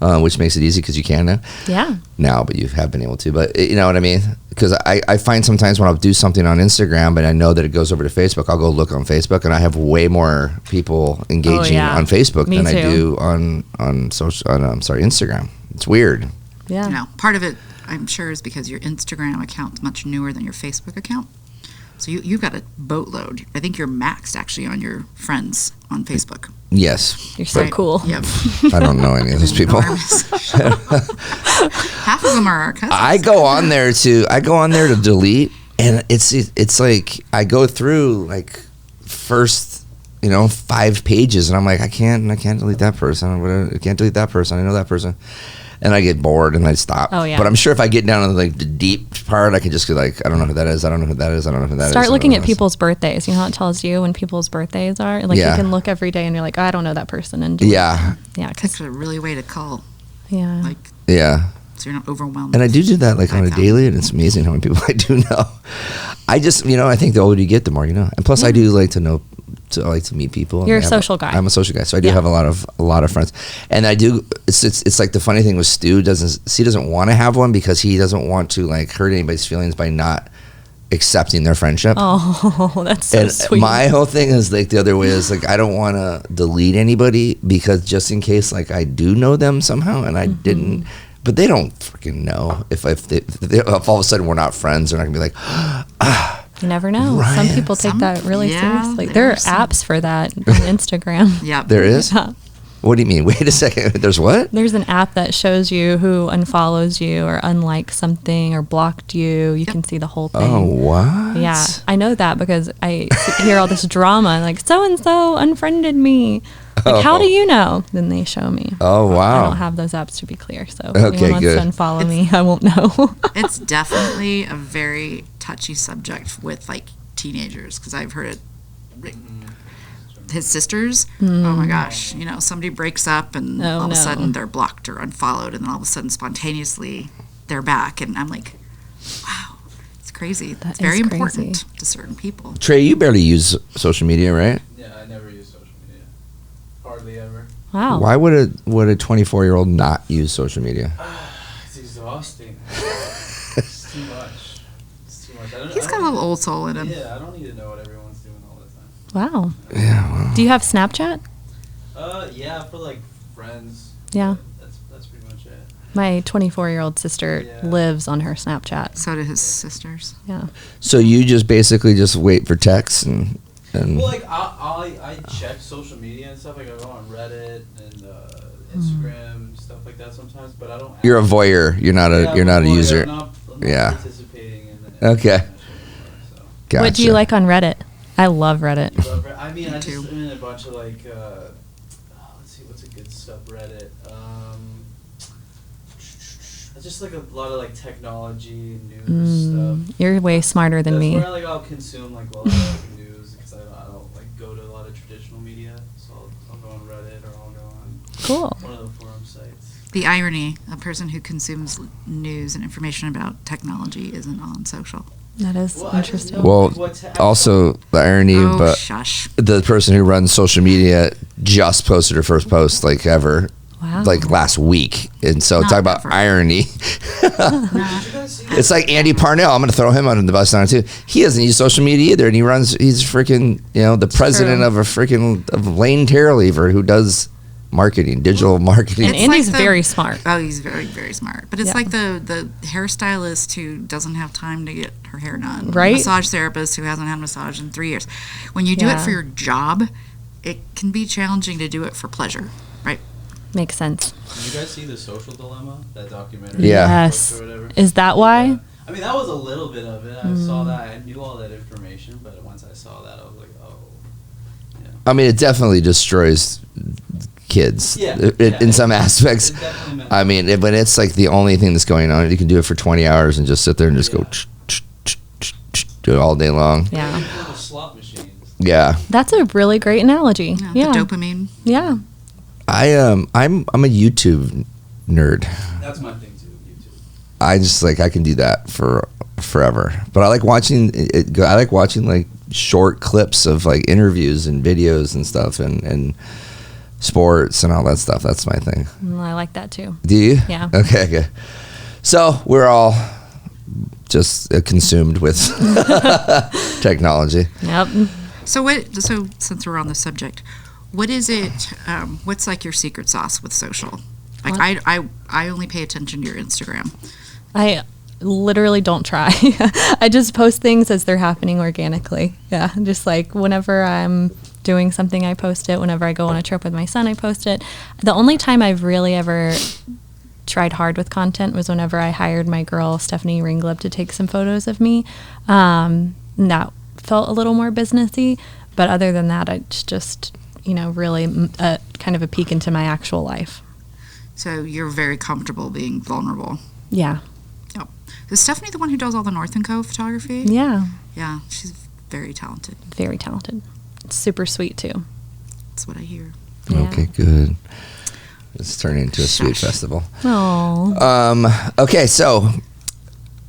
Which makes it easy because you can now. Yeah. Now, but you have been able to. But you know what I mean? Because I find sometimes when I'll do something on Instagram, but I know that it goes over to Facebook, I'll go look on Facebook, and I have way more people engaging on Facebook than I do on Instagram. It's weird. Yeah. You know, part of it, I'm sure, is because your Instagram account's much newer than your Facebook account. So you've got a boatload. I think you're maxed actually on your friends on Facebook. Yes. You're so cool. Yep. I don't know any of those people. Half of them are our cousins. I go on there to delete, and it's like I go through like first 5 pages, and I'm like I can't delete that person. I can't delete that person. I know that person. And I get bored and I stop. Oh, yeah. But I'm sure if I get down to like the deep part, I can just go like, I don't know who that is. I don't know who that is. I don't know who that is. Start looking at people's birthdays. You know how it tells you when people's birthdays are? Like you can look every day and you're like, oh, I don't know that person. And yeah. Yeah. That's a really way to call. Yeah. Like, yeah. So you're not overwhelmed. And I do that like on a daily, and it's amazing how many people I do know. I just, I think the older you get, the more you know. And plus I do like to know. I like to meet people. You're a social guy. I'm a social guy, so I do have a lot of friends, and I do. It's like the funny thing with Stu doesn't want to have one because he doesn't want to like hurt anybody's feelings by not accepting their friendship. Oh, that's so sweet. My whole thing is like the other way is like I don't want to delete anybody because just in case like I do know them somehow and I didn't. But they don't freaking know if all of a sudden we're not friends. They're not gonna be like, You never know. Ryan. Some people take that really seriously. There are apps for that on Instagram. Yeah. There is? Yeah. What do you mean? Wait a second. There's what? There's an app that shows you who unfollows you or unliked something or blocked you. You can see the whole thing. Oh, what? Yeah. I know that because I hear all this drama. Like, so-and-so unfriended me. Like, how do you know? Then they show me. Oh, wow. I don't have those apps to be clear. So if okay, anyone wants to unfollow me, I won't know. It's definitely a very touchy subject with like teenagers, because I've heard it. His sisters, oh my gosh, somebody breaks up and all of a sudden they're blocked or unfollowed, and then all of a sudden spontaneously they're back, and I'm like, wow, it's crazy. It's very important to certain people. Trey, you barely use social media, right? Yeah, I never use social media. Hardly ever. Wow. Why would a 24-year-old not use social media? It's exhausting. It's too much. He's got a little old soul in him. Yeah, I don't need to know what everyone's doing all the time. Wow. Yeah. Well. Do you have Snapchat? Yeah, for like friends. Yeah. That's pretty much it. My 24-year-old sister lives on her Snapchat. So do his sisters. Yeah. So you just basically just wait for texts and. Well, like I check social media and stuff. Like I go on Reddit and Instagram stuff like that sometimes, but I don't. You're a voyeur. You're not a user. I'm not participating in the Okay. anymore, so. Gotcha. What do you like on Reddit? I love Reddit. I mean, I'm in a bunch of like, let's see, what's a good subreddit? It's just like a lot of like technology news stuff. You're way smarter than me. That's where I'll consume like a lot of news, because I don't like go to a lot of traditional media, so I'll go on Reddit or I'll go on one of the forum sites. The irony, a person who consumes news and information about technology isn't on social. That is interesting. Well, also the irony, but shush. the person who runs social media just posted her first post like ever. Wow. Like last week, and so talk about irony. It's like Andy Parnell. I'm going to throw him under the bus now too. He doesn't use social media either, and he's freaking the president of Lane Terralever, who does marketing, digital marketing. And Andy's very smart. Oh, he's very, very smart. But it's like the hairstylist who doesn't have time to get her hair done. Right. Massage therapist who hasn't had a massage in 3 years. When you do it for your job, it can be challenging to do it for pleasure, right? Makes sense. Did you guys see The Social Dilemma, that documentary? Yeah. Yes. Is that why? Yeah. I mean, that was a little bit of it. I saw that. I knew all that information, but once I saw that, I was like, oh. Yeah. I mean, it definitely destroys kids in some aspects. I mean, when it's like the only thing that's going on, you can do it for 20 hours and just sit there and just go do it all day long. Yeah. Little slot machines. Yeah. That's a really great analogy. Yeah. The dopamine. Yeah. I'm a YouTube nerd. That's my thing too. YouTube. I just I can do that for forever. But I like watching it. I like watching like short clips of like interviews and videos and stuff and sports and all that stuff. That's my thing. I like that too. Do you? Yeah. Okay. So we're all just consumed with technology. Yep. So since we're on the subject, what is it? What's like your secret sauce with social? Like I only pay attention to your Instagram. I literally don't try. I just post things as they're happening organically. Yeah, just like whenever I'm doing something, I post it. Whenever I go on a trip with my son, I post it. The only time I've really ever tried hard with content was whenever I hired my girl Stephanie Ringleb to take some photos of me. And that felt a little more businessy, but other than that, it's just really kind of a peek into my actual life. So you're very comfortable being vulnerable. Yeah. Yep. Is Stephanie the one who does all the North&Co photography? Yeah. Yeah, she's very talented. Very talented. Super sweet too. That's what I hear. Yeah. Okay, good. It's turning into a sweet festival. Oh. Okay, so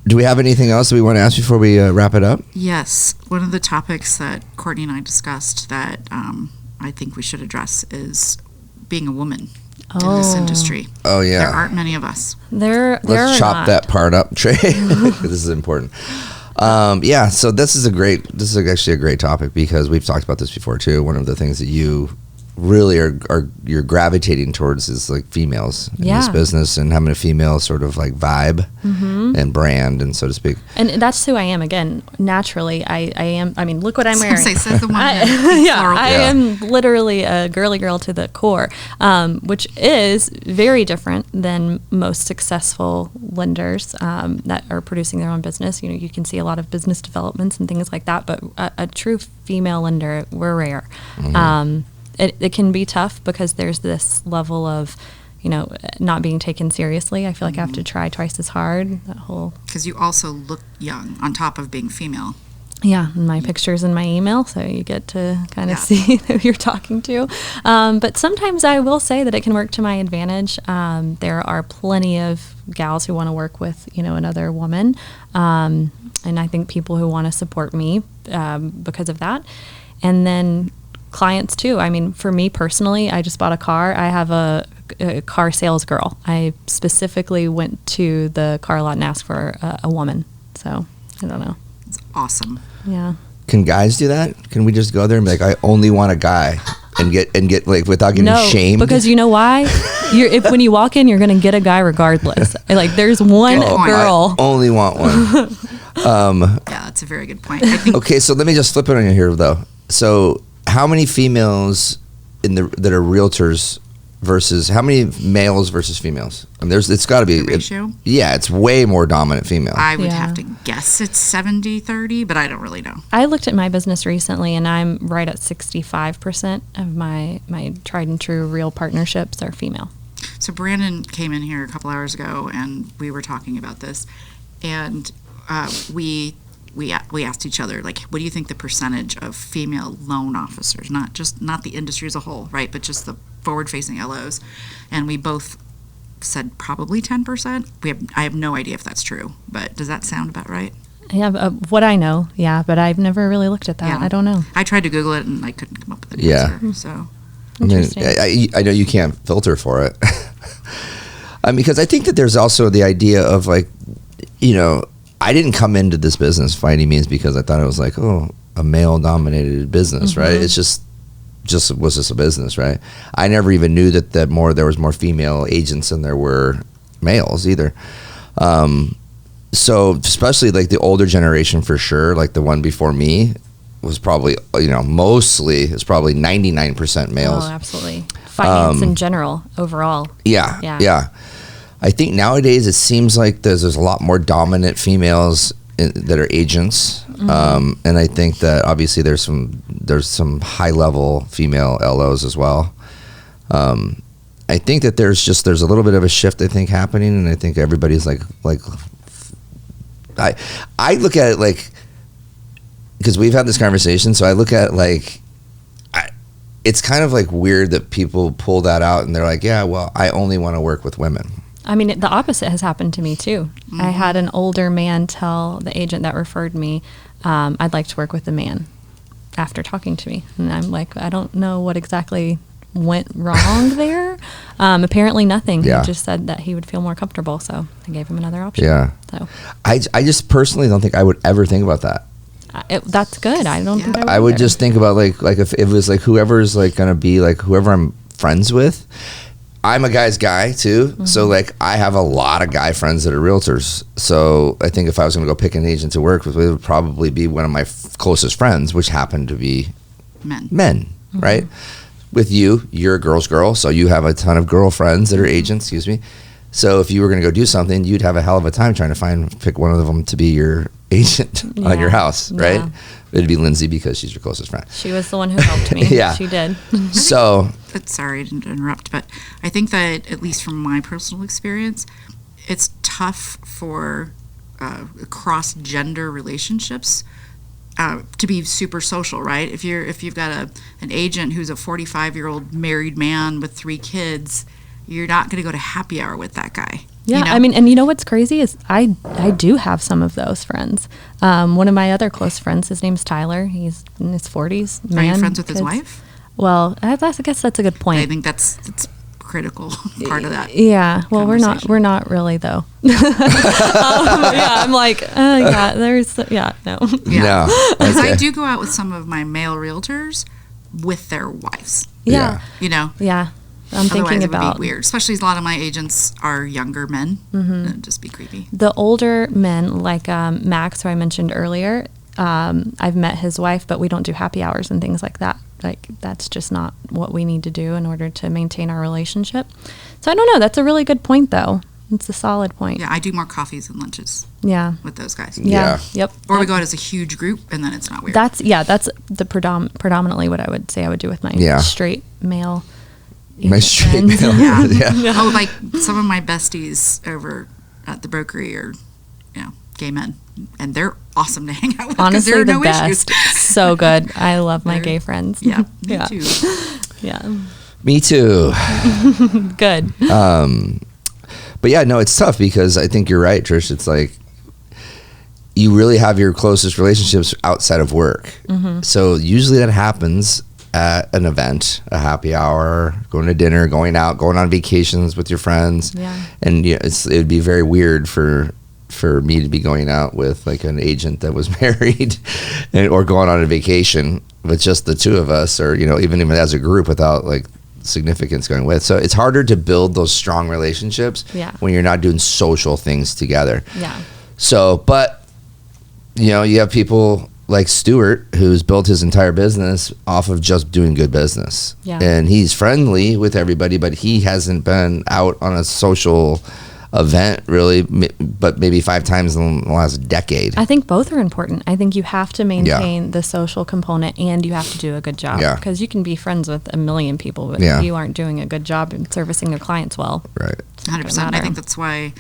do we have anything else that we want to ask before we wrap it up? Yes. One of the topics that Courtney and I discussed that I think we should address is being a woman in this industry. Oh, yeah. There aren't many of us. Let's chop that part up, Trey. This is important. So this is actually a great topic because we've talked about this before too. One of the things that you really you're gravitating towards is like females in this business and having a female sort of like vibe and brand and so to speak. And that's who I am. Again, naturally, I am. I mean, look what I'm wearing. Says the one. I am literally a girly girl to the core, which is very different than most successful lenders that are producing their own business. You can see a lot of business developments and things like that, but a true female lender, we're rare. It can be tough because there's this level of, not being taken seriously. I feel like I have to try twice as hard. That whole. Because you also look young on top of being female. Yeah, and my picture's in my email, so you get to kind of see who you're talking to. But sometimes I will say that it can work to my advantage. There are plenty of gals who want to work with, another woman. And I think people who want to support me because of that. And then clients too. I mean, for me personally, I just bought a car. I have a car sales girl. I specifically went to the car lot and asked for a woman. So I don't know. It's awesome. Yeah. Can guys do that? Can we just go there and be like, I only want a guy, and get like without getting shamed? Because you know why? When you walk in, you're going to get a guy regardless. Like there's one girl. I only want one. Yeah, that's a very good point. I think Okay, so let me just flip it on you here though. So how many females that are realtors versus how many males versus females? I mean, it's got to be the ratio. It's way more dominant female. I would have to guess it's 70-30, but I don't really know. I looked at my business recently, and I'm right at 65% of my tried and true real partnerships are female. So Brandon came in here a couple hours ago, and we were talking about this, and we asked each other, like, what do you think the percentage of female loan officers, not the industry as a whole, right, but just the forward-facing LOs, and we both said probably 10%. I have no idea if that's true, but does that sound about right? Yeah, what I know, but I've never really looked at that. Yeah. I don't know. I tried to Google it, and I couldn't come up with an answer. So I mean, I know you can't filter for it. Because I think that there's also the idea of like, I didn't come into this business by any means because I thought it was like, a male-dominated business, right? It's just was just a business, right? I never even knew that there was more female agents than there were males either. So especially like the older generation for sure, like the one before me was probably, mostly it's probably 99% males. Oh, absolutely. Finance in general, overall. Yeah. I think nowadays it seems like there's a lot more dominant females that are agents, and I think that obviously there's some high level female LOs as well. I think that there's a little bit of a shift I think happening, and I think everybody's like I look at it like, because we've had this conversation, so I look at it like it's kind of like weird that people pull that out and they're like, yeah, well, I only want to work with women. I mean, the opposite has happened to me too. I had an older man tell the agent that referred me, I'd like to work with a man after talking to me. And I'm like, I don't know what exactly went wrong there. Apparently nothing. Yeah. He just said that he would feel more comfortable. So I gave him another option. Yeah. So I just personally don't think I would ever think about that. That's good. I don't think I would just think about like if it was like whoever's like going to be like whoever I'm friends with. I'm a guy's guy too, so like I have a lot of guy friends that are realtors. So I think if I was going to go pick an agent to work with, it would probably be one of my closest friends, which happen to be men, right? With you're a girl's girl, so you have a ton of girlfriends that are agents. Excuse me. So if you were going to go do something, you'd have a hell of a time trying to pick one of them to be your agent on your house, right? Yeah. It'd be Lindsay because she's your closest friend. She was the one who helped me. Yeah. She did. So, sorry to interrupt, but I think that at least from my personal experience, it's tough for cross-gender relationships to be super social, right? If you've got an agent who's a 45-year-old married man with 3 kids, you're not going to go to happy hour with that guy. Yeah, I mean, and you know what's crazy is I do have some of those friends. One of my other close friends, his name's Tyler. He's in his 40s. Are you friends with his wife? Well, I guess that's a good point. I think that's critical part of that. Yeah. Well, we're not really though. Yeah, I'm like, no. Yeah. No. Because Okay. I do go out with some of my male realtors with their wives. Yeah. Yeah. I'm thinking Otherwise, about it would be weird, especially as a lot of my agents are younger men. It'd just be creepy. the older men, like Max, who I mentioned earlier. I've met his wife, but we don't do happy hours and things like that. Like that's just not what we need to do in order to maintain our relationship. So I don't know. That's a really good point, though. It's a solid point. Yeah, I do more coffees and lunches. Yeah. With those guys. Yeah. Yep. Or we go out as a huge group, and then it's not weird. That's the predominantly what I would say I would do with my straight male. My straight friends. male. Yeah. Yeah. Oh, like some of my besties over at the brokery are, gay men, and they're awesome to hang out with. 'Cause Honestly, there are the no best. issues. So good. I love my gay friends. Yeah, me Yeah. too. Yeah. Me too. Good. But yeah, no, it's tough because I think you're right, Trish. It's like you really have your closest relationships outside of work. So usually that happens at an event, a happy hour, going to dinner, going out, going on vacations with your friends. Yeah. And yeah, it would be very weird for me to be going out with like an agent that was married or going on a vacation with just the two of us, or, you know, even as a group without like significance going with. So it's harder to build those strong relationships when you're not doing social things together. Yeah. So, but, you know, you have people like Stuart, who's built his entire business off of just doing good business. Yeah. And he's friendly with everybody, but he hasn't been out on a social event really, but maybe 5 times in the last decade. I think both are important. I think you have to maintain the social component, and you have to do a good job. Yeah. Because you can be friends with a million people, but if you aren't doing a good job in servicing your clients well. Right. 100%. I think that's why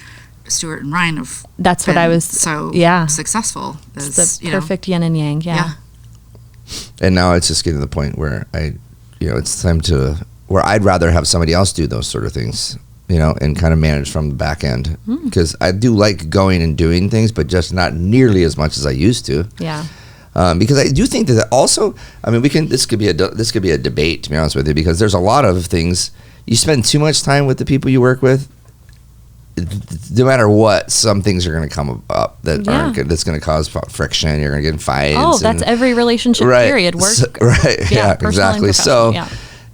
Stuart and Ryan have That's what I was so successful. It's the perfect yin and yang. Yeah. And now it's just getting to the point where it's time where I'd rather have somebody else do those sort of things, you know, and kind of manage from the back end, because I do like going and doing things, but just not nearly as much as I used to. Yeah. Because I do think that also, I mean, this could be a debate, to be honest with you, because there's a lot of things you spend too much time with the people you work with. No matter what, some things are going to come up that aren't good. That's going to cause friction. You're going to get in fights. Oh, that's every relationship period. Work. So, yeah, exactly. So,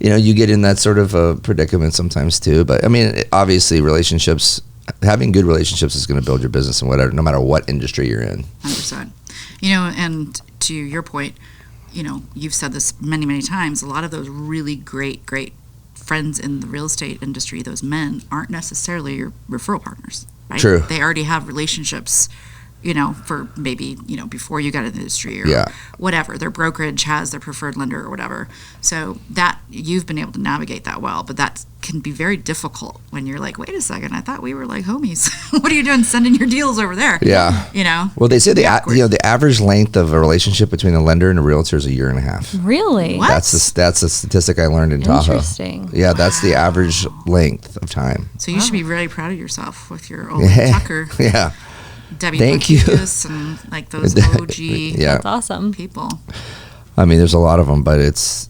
you know, you get in that sort of a predicament sometimes too. But I mean, obviously, having good relationships is going to build your business and whatever, no matter what industry you're in. 100%. You know, and to your point, you know, you've said this many, many times. A lot of those really great friends in the real estate industry, those men aren't necessarily your referral partners, right? True. They already have relationships, you know, for maybe, you know, before you got in the industry or whatever. Their brokerage has their preferred lender or whatever. So that you've been able to navigate that well, but that can be very difficult when you're like, wait a second, I thought we were like homies. What are you doing sending your deals over there? Yeah. You know? Well, they say the average length of a relationship between a lender and a realtor is 1.5 years. Really? What? That's a statistic I learned in Tahoe. Interesting. Yeah, that's the average length of time. So you should be really proud of yourself with your old Tucker. Yeah. Debbie Thank you. And like those OG That's awesome. people. I mean, there's a lot of them, but it's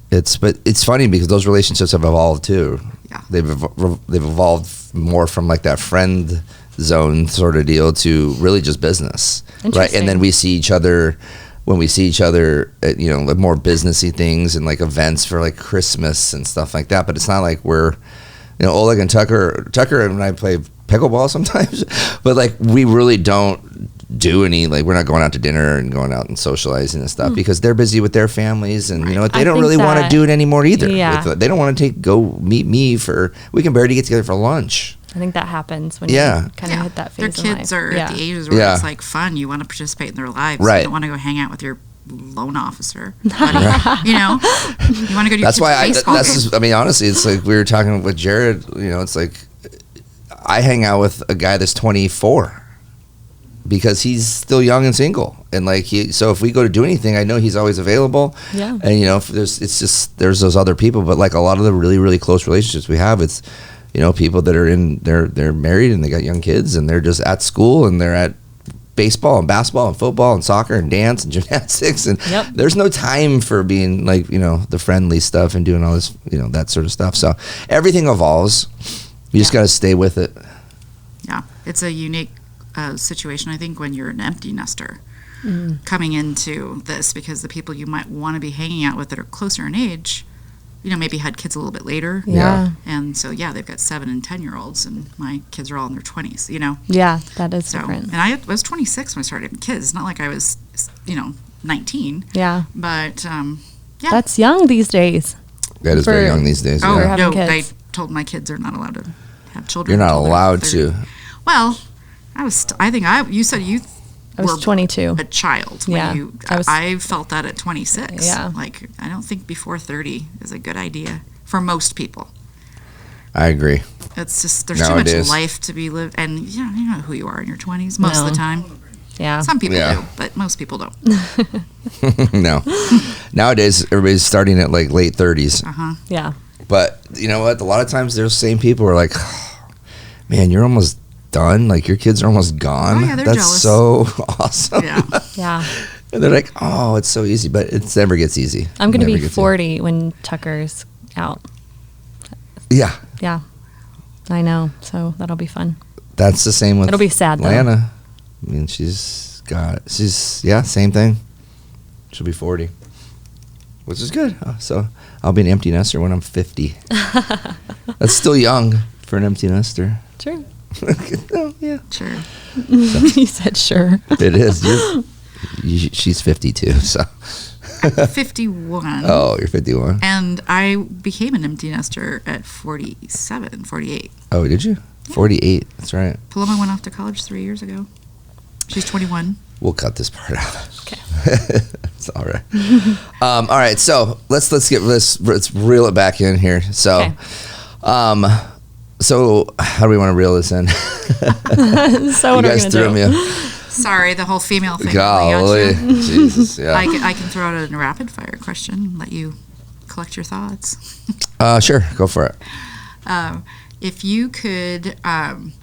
funny because those relationships have evolved too. Yeah. They've evolved more from like that friend zone sort of deal to really just business, right? And then we see each other at, you know, like more businessy things and like events for like Christmas and stuff like that. But it's not like we're, you know, Oleg and Tucker and I play pickleball sometimes, but like we really don't do any, like we're not going out to dinner and going out and socializing and stuff because they're busy with their families and you know what, they don't really want to do it anymore either. Yeah. They don't want to go meet me we can barely get together for lunch. I think that happens when you kind of hit that phase Their in kids life. are at the ages where it's like fun. You want to participate in their lives. Right. You don't want to go hang out with your loan officer, buddy. You know, you want to go to That's why baseball I mean, honestly, it's like we were talking with Jared, you know, it's like I hang out with a guy that's 24 because he's still young and single. And like so if we go to do anything, I know he's always available. Yeah. And you know, if there's those other people, but like a lot of the really, really close relationships we have, it's, you know, people that are they're married and they got young kids and they're just at school and they're at baseball and basketball and football and soccer and dance and gymnastics and there's no time for being like, you know, the friendly stuff and doing all this, you know, that sort of stuff. So everything evolves. You just got to stay with it. Yeah, it's a unique situation, I think, when you're an empty nester coming into this, because the people you might want to be hanging out with that are closer in age, you know, maybe had kids a little bit later. Yeah. And so, they've got 7 and 10-year-olds, and my kids are all in their 20s, you know. Yeah, that is different. And I was 26 when I started having kids. It's not like I was, you know, 19. Yeah. But, That's young these days. That is very young these days. Oh, yeah. no, kids. I told my kids are not allowed to have children. You're not allowed to. Well, you said you I was 22. A child. When I felt that at 26. Yeah. Like, I don't think before 30 is a good idea for most people. I agree. It's just, there's Nowadays. too much life to be lived. And, you know who you are in your 20s most of the time. Yeah. Some people do, but most people don't. No. Nowadays, everybody's starting at like late 30s. Yeah. But you know what? A lot of times, those same people are like, oh, man, you're almost done. Like, your kids are almost gone. Oh, yeah, they're That's jealous. so awesome. Yeah. Yeah. And they're like, oh, it's so easy. But it never gets easy. I'm going to Never be gets 40 when Tucker's out. easy. Yeah. Yeah. I know. So that'll be fun. That's the same with It'll be sad, though. Lana. I mean, same thing. She'll be 40, which is good. So I'll be an empty nester when I'm 50. That's still young for an empty nester. Sure. Oh, yeah. Sure. You said sure. It is. She's 52, so. I'm 51. Oh, you're 51. And I became an empty nester at 47, 48. Oh, did you? 48. That's right. Paloma went off to college 3 years ago. She's 21. We'll cut this part out. Okay. It's all right. All right. So let's reel it back in here. So, Okay. So how do we want to reel this in? So what You are we guys going threw to me. do? Sorry, the whole female thing. Golly, Jesus. Yeah. I can throw out a rapid fire question and let you collect your thoughts. Sure. Go for it. If you could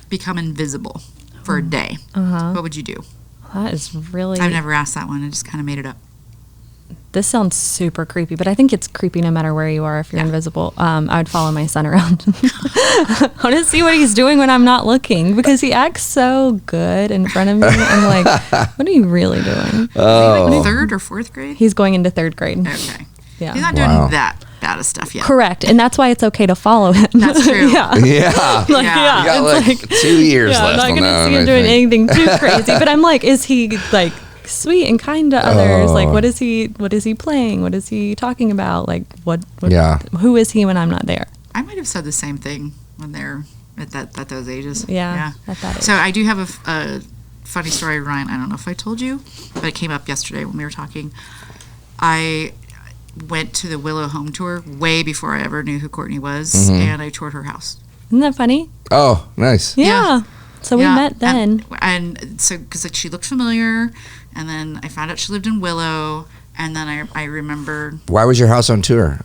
become invisible for a day, what would you do? That is really... I've never asked that one. I just kind of made it up. This sounds super creepy, but I think it's creepy no matter where you are if you're invisible. I would follow my son around. I want to see what he's doing when I'm not looking because he acts so good in front of me. I'm like, what are you really doing? Like third or fourth grade? He's going into third grade. Okay. Yeah. He's not doing that bad of stuff yet. Correct. And that's why it's okay to follow him. That's true. Yeah. Yeah. Like, Yeah. You got it's like 2 years yeah, I'm left not on going to that see one, him I doing think. anything too crazy. But I'm like, is he like sweet and kind to others? Like, what is he playing? What is he talking about? Like, what Yeah. who is he when I'm not there? I might have said the same thing when they're at those ages. Yeah. At that age. So I do have a funny story, Ryan. I don't know if I told you, but it came up yesterday when we were talking. I went to the Willow home tour way before I ever knew who Courtney was, and I toured her house. Isn't that funny? Oh, nice. Yeah. So we Yeah, met then. And so, because like, she looked familiar, and then I found out she lived in Willow, and then I remembered Why was your house on tour?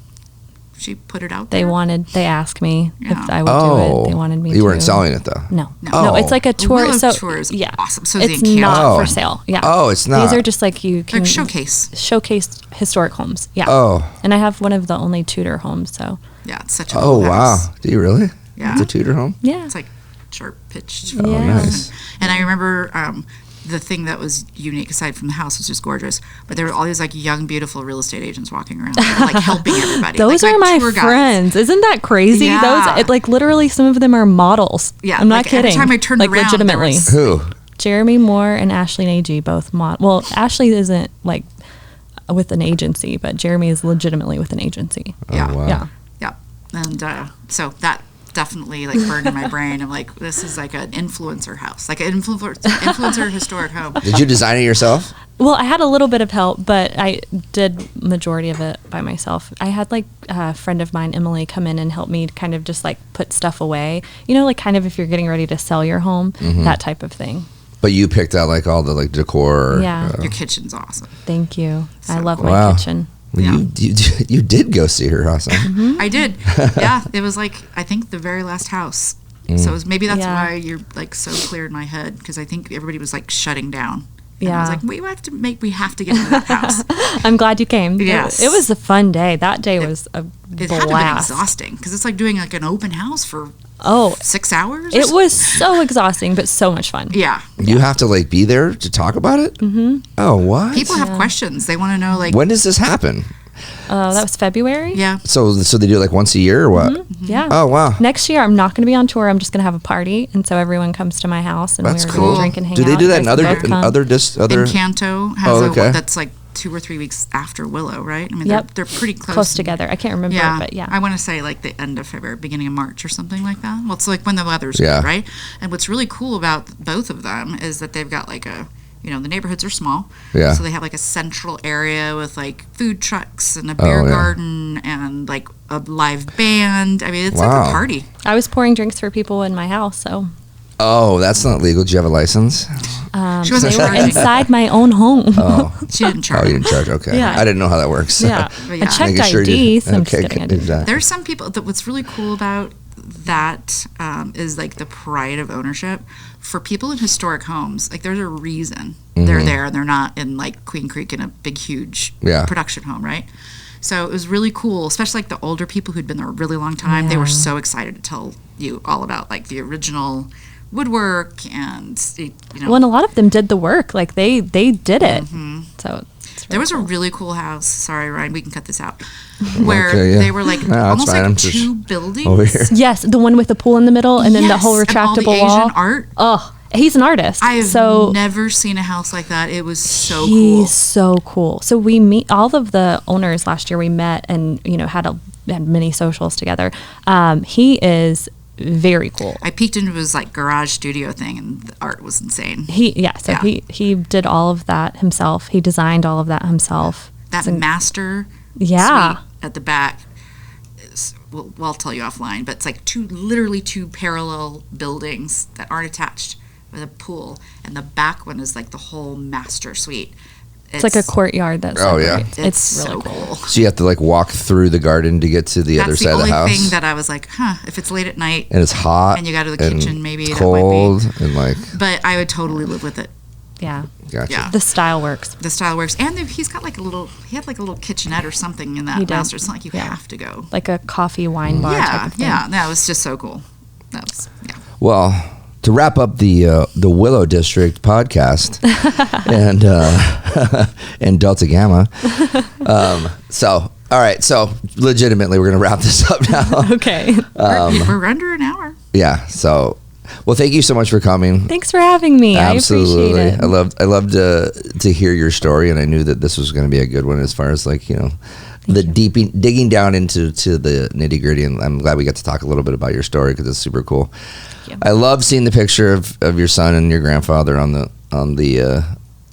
she put it out They there. they asked me Yeah. if I would do it. They wanted me to. You weren't selling it, though? No. No. No, it's like a The tour. Willow So tour is yeah. awesome. So is the it's Encanto. not Oh. for sale. Yeah. Oh, it's not. These are just like you can Like showcase. historic homes. Yeah. Oh. And I have one of the only Tudor homes, so Yeah, it's such a Oh, cool wow. house. Do you really? Yeah. It's a Tudor home? yeah. It's like sharp pitched. Oh, Yeah. nice. And I remember the thing that was unique, aside from the house, was just gorgeous. But there were all these like young, beautiful real estate agents walking around, like helping everybody. Those like, are my tour guides. friends. Isn't that crazy? Yeah. Those like literally some of them are models. Yeah, I'm not like, kidding. every time I turned like around, there legitimately. was- Who? Jeremy Moore and Ashley Nagy both Well, Ashley isn't like with an agency, but Jeremy is legitimately with an agency. Yeah. Oh, wow. Yeah. Yeah. And so that definitely like burned in my brain. I'm like, this is like an influencer house, like an influencer historic home. Did you design it yourself? Well, I had a little bit of help, but I did majority of it by myself. I had like a friend of mine, Emily, come in and help me kind of just like put stuff away. You know, like kind of if you're getting ready to sell your home, that type of thing. But you picked out like all the like decor. Yeah. Your kitchen's awesome. Thank you. I So love cool. my Wow. kitchen. Well, you did go see her house. Huh? I did. Yeah. It was like, I think the very last house. So it was, maybe that's Yeah. why you're like so clear in my head, because I think everybody was like shutting down. And I Yeah. was like, we have to get into that house. I'm glad you came. Yes. It was a fun day. That day was a It had to have been blast. exhausting, because it's like doing like an open house for Oh, 6 hours. or it something. was so exhausting, but so much fun. Yeah. You have to like be there to talk about it. Mm-hmm. Oh, what? People have questions. They want to know, like, When does this happen? That was February. yeah. So they do it like once a year or what? Yeah. Oh, wow. Next year, I'm not going to be on tour. I'm just going to have a party, and so everyone comes to my house, and That's we're cool. going to drink and hang Do out. they do You that in guys other can both come. other? Encanto has Oh, okay. that's like 2 or 3 weeks after Willow, right? I mean, Yep. they're pretty close. close together. I can't remember, Yeah, but yeah. I want to say like the end of February, beginning of March, or something like that. Well, it's like when the weather's Yeah. good, right? And what's really cool about both of them is that they've got like the neighborhoods are small, Yeah. so they have like a central area with like food trucks and a beer yeah. garden and like a live band. I mean, it's like Wow. a party. I was pouring drinks for people in my house, so Oh, that's not legal. Do you have a license? She wasn't They were charging. inside my own home. Oh, She didn't charge. oh, you didn't charge. Okay. Yeah. I didn't know how that works. Yeah. But I yeah. checked Making sure you ID. did. So I'm just kidding. I didn't. exactly. There's some people that what's really cool about that is like the pride of ownership for people in historic homes. Like there's a reason they're there. They're not in like Queen Creek in a big, huge Yeah. production home, right? So it was really cool, especially like the older people who'd been there a really long time. They were Yeah. so excited to tell you all about like the original woodwork and Well, and a lot of them did the work. Like they did it. So it's There really was a cool. really cool house. Sorry, Ryan, we can cut this out. Where Okay, yeah. they were like No, that's almost fine. I'm like just two buildings. over here. Yes, the one with the pool in the middle, and then the whole Yes, and all the retractable Asian wall. art. Oh, he's an artist. I have so never seen a house like that. It was so cool. he's so cool. So we meet all of the owners last year. We met and had many socials together. He is very cool. I peeked into his like garage studio thing, and the art was insane. So he did all of that himself. He designed all of that himself. That master Yeah. suite at the back is, well, I'll tell you offline, but it's like literally two parallel buildings that aren't attached with a pool, and the back one is like the whole master suite. It's like a courtyard that's Oh, yeah. It's really so cool. So you have to like walk through the garden to get to the other That's side the of the only house. thing that I was like, if it's late at night, and it's hot. and you go to the and kitchen, maybe that might be- cold and like. but I would totally live with it. Yeah. Gotcha. Yeah. The style works. The style works, and he's got like he had like a little kitchenette or something in He that did. master. It's not like you Yeah. have to go. Like a coffee wine bar type of thing. That was just so cool. That was Well, to wrap up the Willow District podcast and Delta Gamma. So all right, so legitimately, we're gonna wrap this up now. Okay. we're under an hour. Yeah. So, well, thank you so much for coming. Thanks for having me. Absolutely. I appreciate it. I loved to hear your story, and I knew that this was going to be a good one as far as like digging down into the nitty gritty. And I'm glad we got to talk a little bit about your story because it's super cool. you. I love seeing the picture of your son and your grandfather on the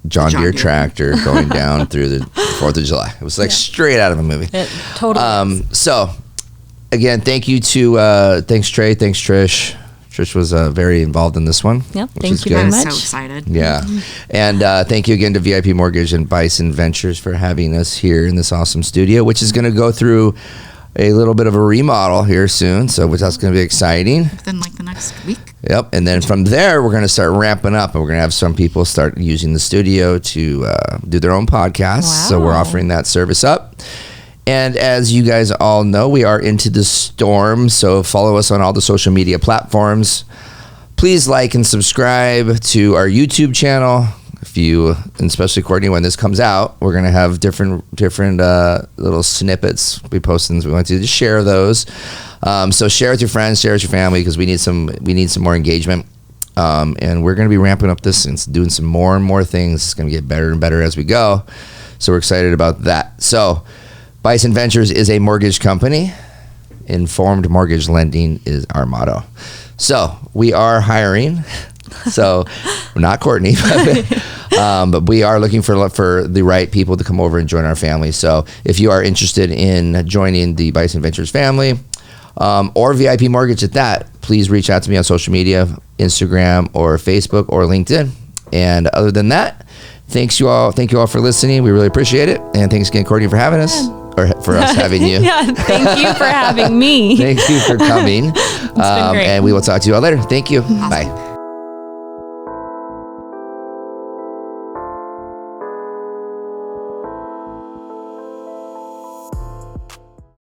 John Deere tractor going down through the 4th of July. It was like straight out of a movie. It totally is. So again, thank you to thanks Trey, thanks Trish. Trish was very involved in this one. Yep, which thank is you very I'm much. so excited. Yeah. And thank you again to VIP Mortgage and Bison Ventures for having us here in this awesome studio, which is going to go through a little bit of a remodel here soon. So that's going to be exciting. Within like the next week. Yep. And then from there, we're going to start ramping up, and we're going to have some people start using the studio to do their own podcasts. So we're Wow. offering that service up. And as you guys all know, we are into the storm. So follow us on all the social media platforms. Please like and subscribe to our YouTube channel. If you, and especially Courtney, when this comes out, we're gonna have different little snippets we post, and we want you to share those. So share with your friends, share with your family, because we need some more engagement. And we're gonna be ramping up this and doing some more and more things. It's gonna get better and better as we go. So we're excited about that. So Bison Ventures is a mortgage company. Informed mortgage lending is our motto. So we are hiring. So not Courtney, but we are looking for the right people to come over and join our family. So if you are interested in joining the Bison Ventures family, or VIP Mortgage at that, please reach out to me on social media, Instagram or Facebook or LinkedIn. And other than that, thank you all for listening. We really appreciate it. And thanks again, Courtney, for having us, or for us having you. Yeah, thank you for having me. Thank you for coming. It's been great. And we will talk to you all later. Thank you. Bye.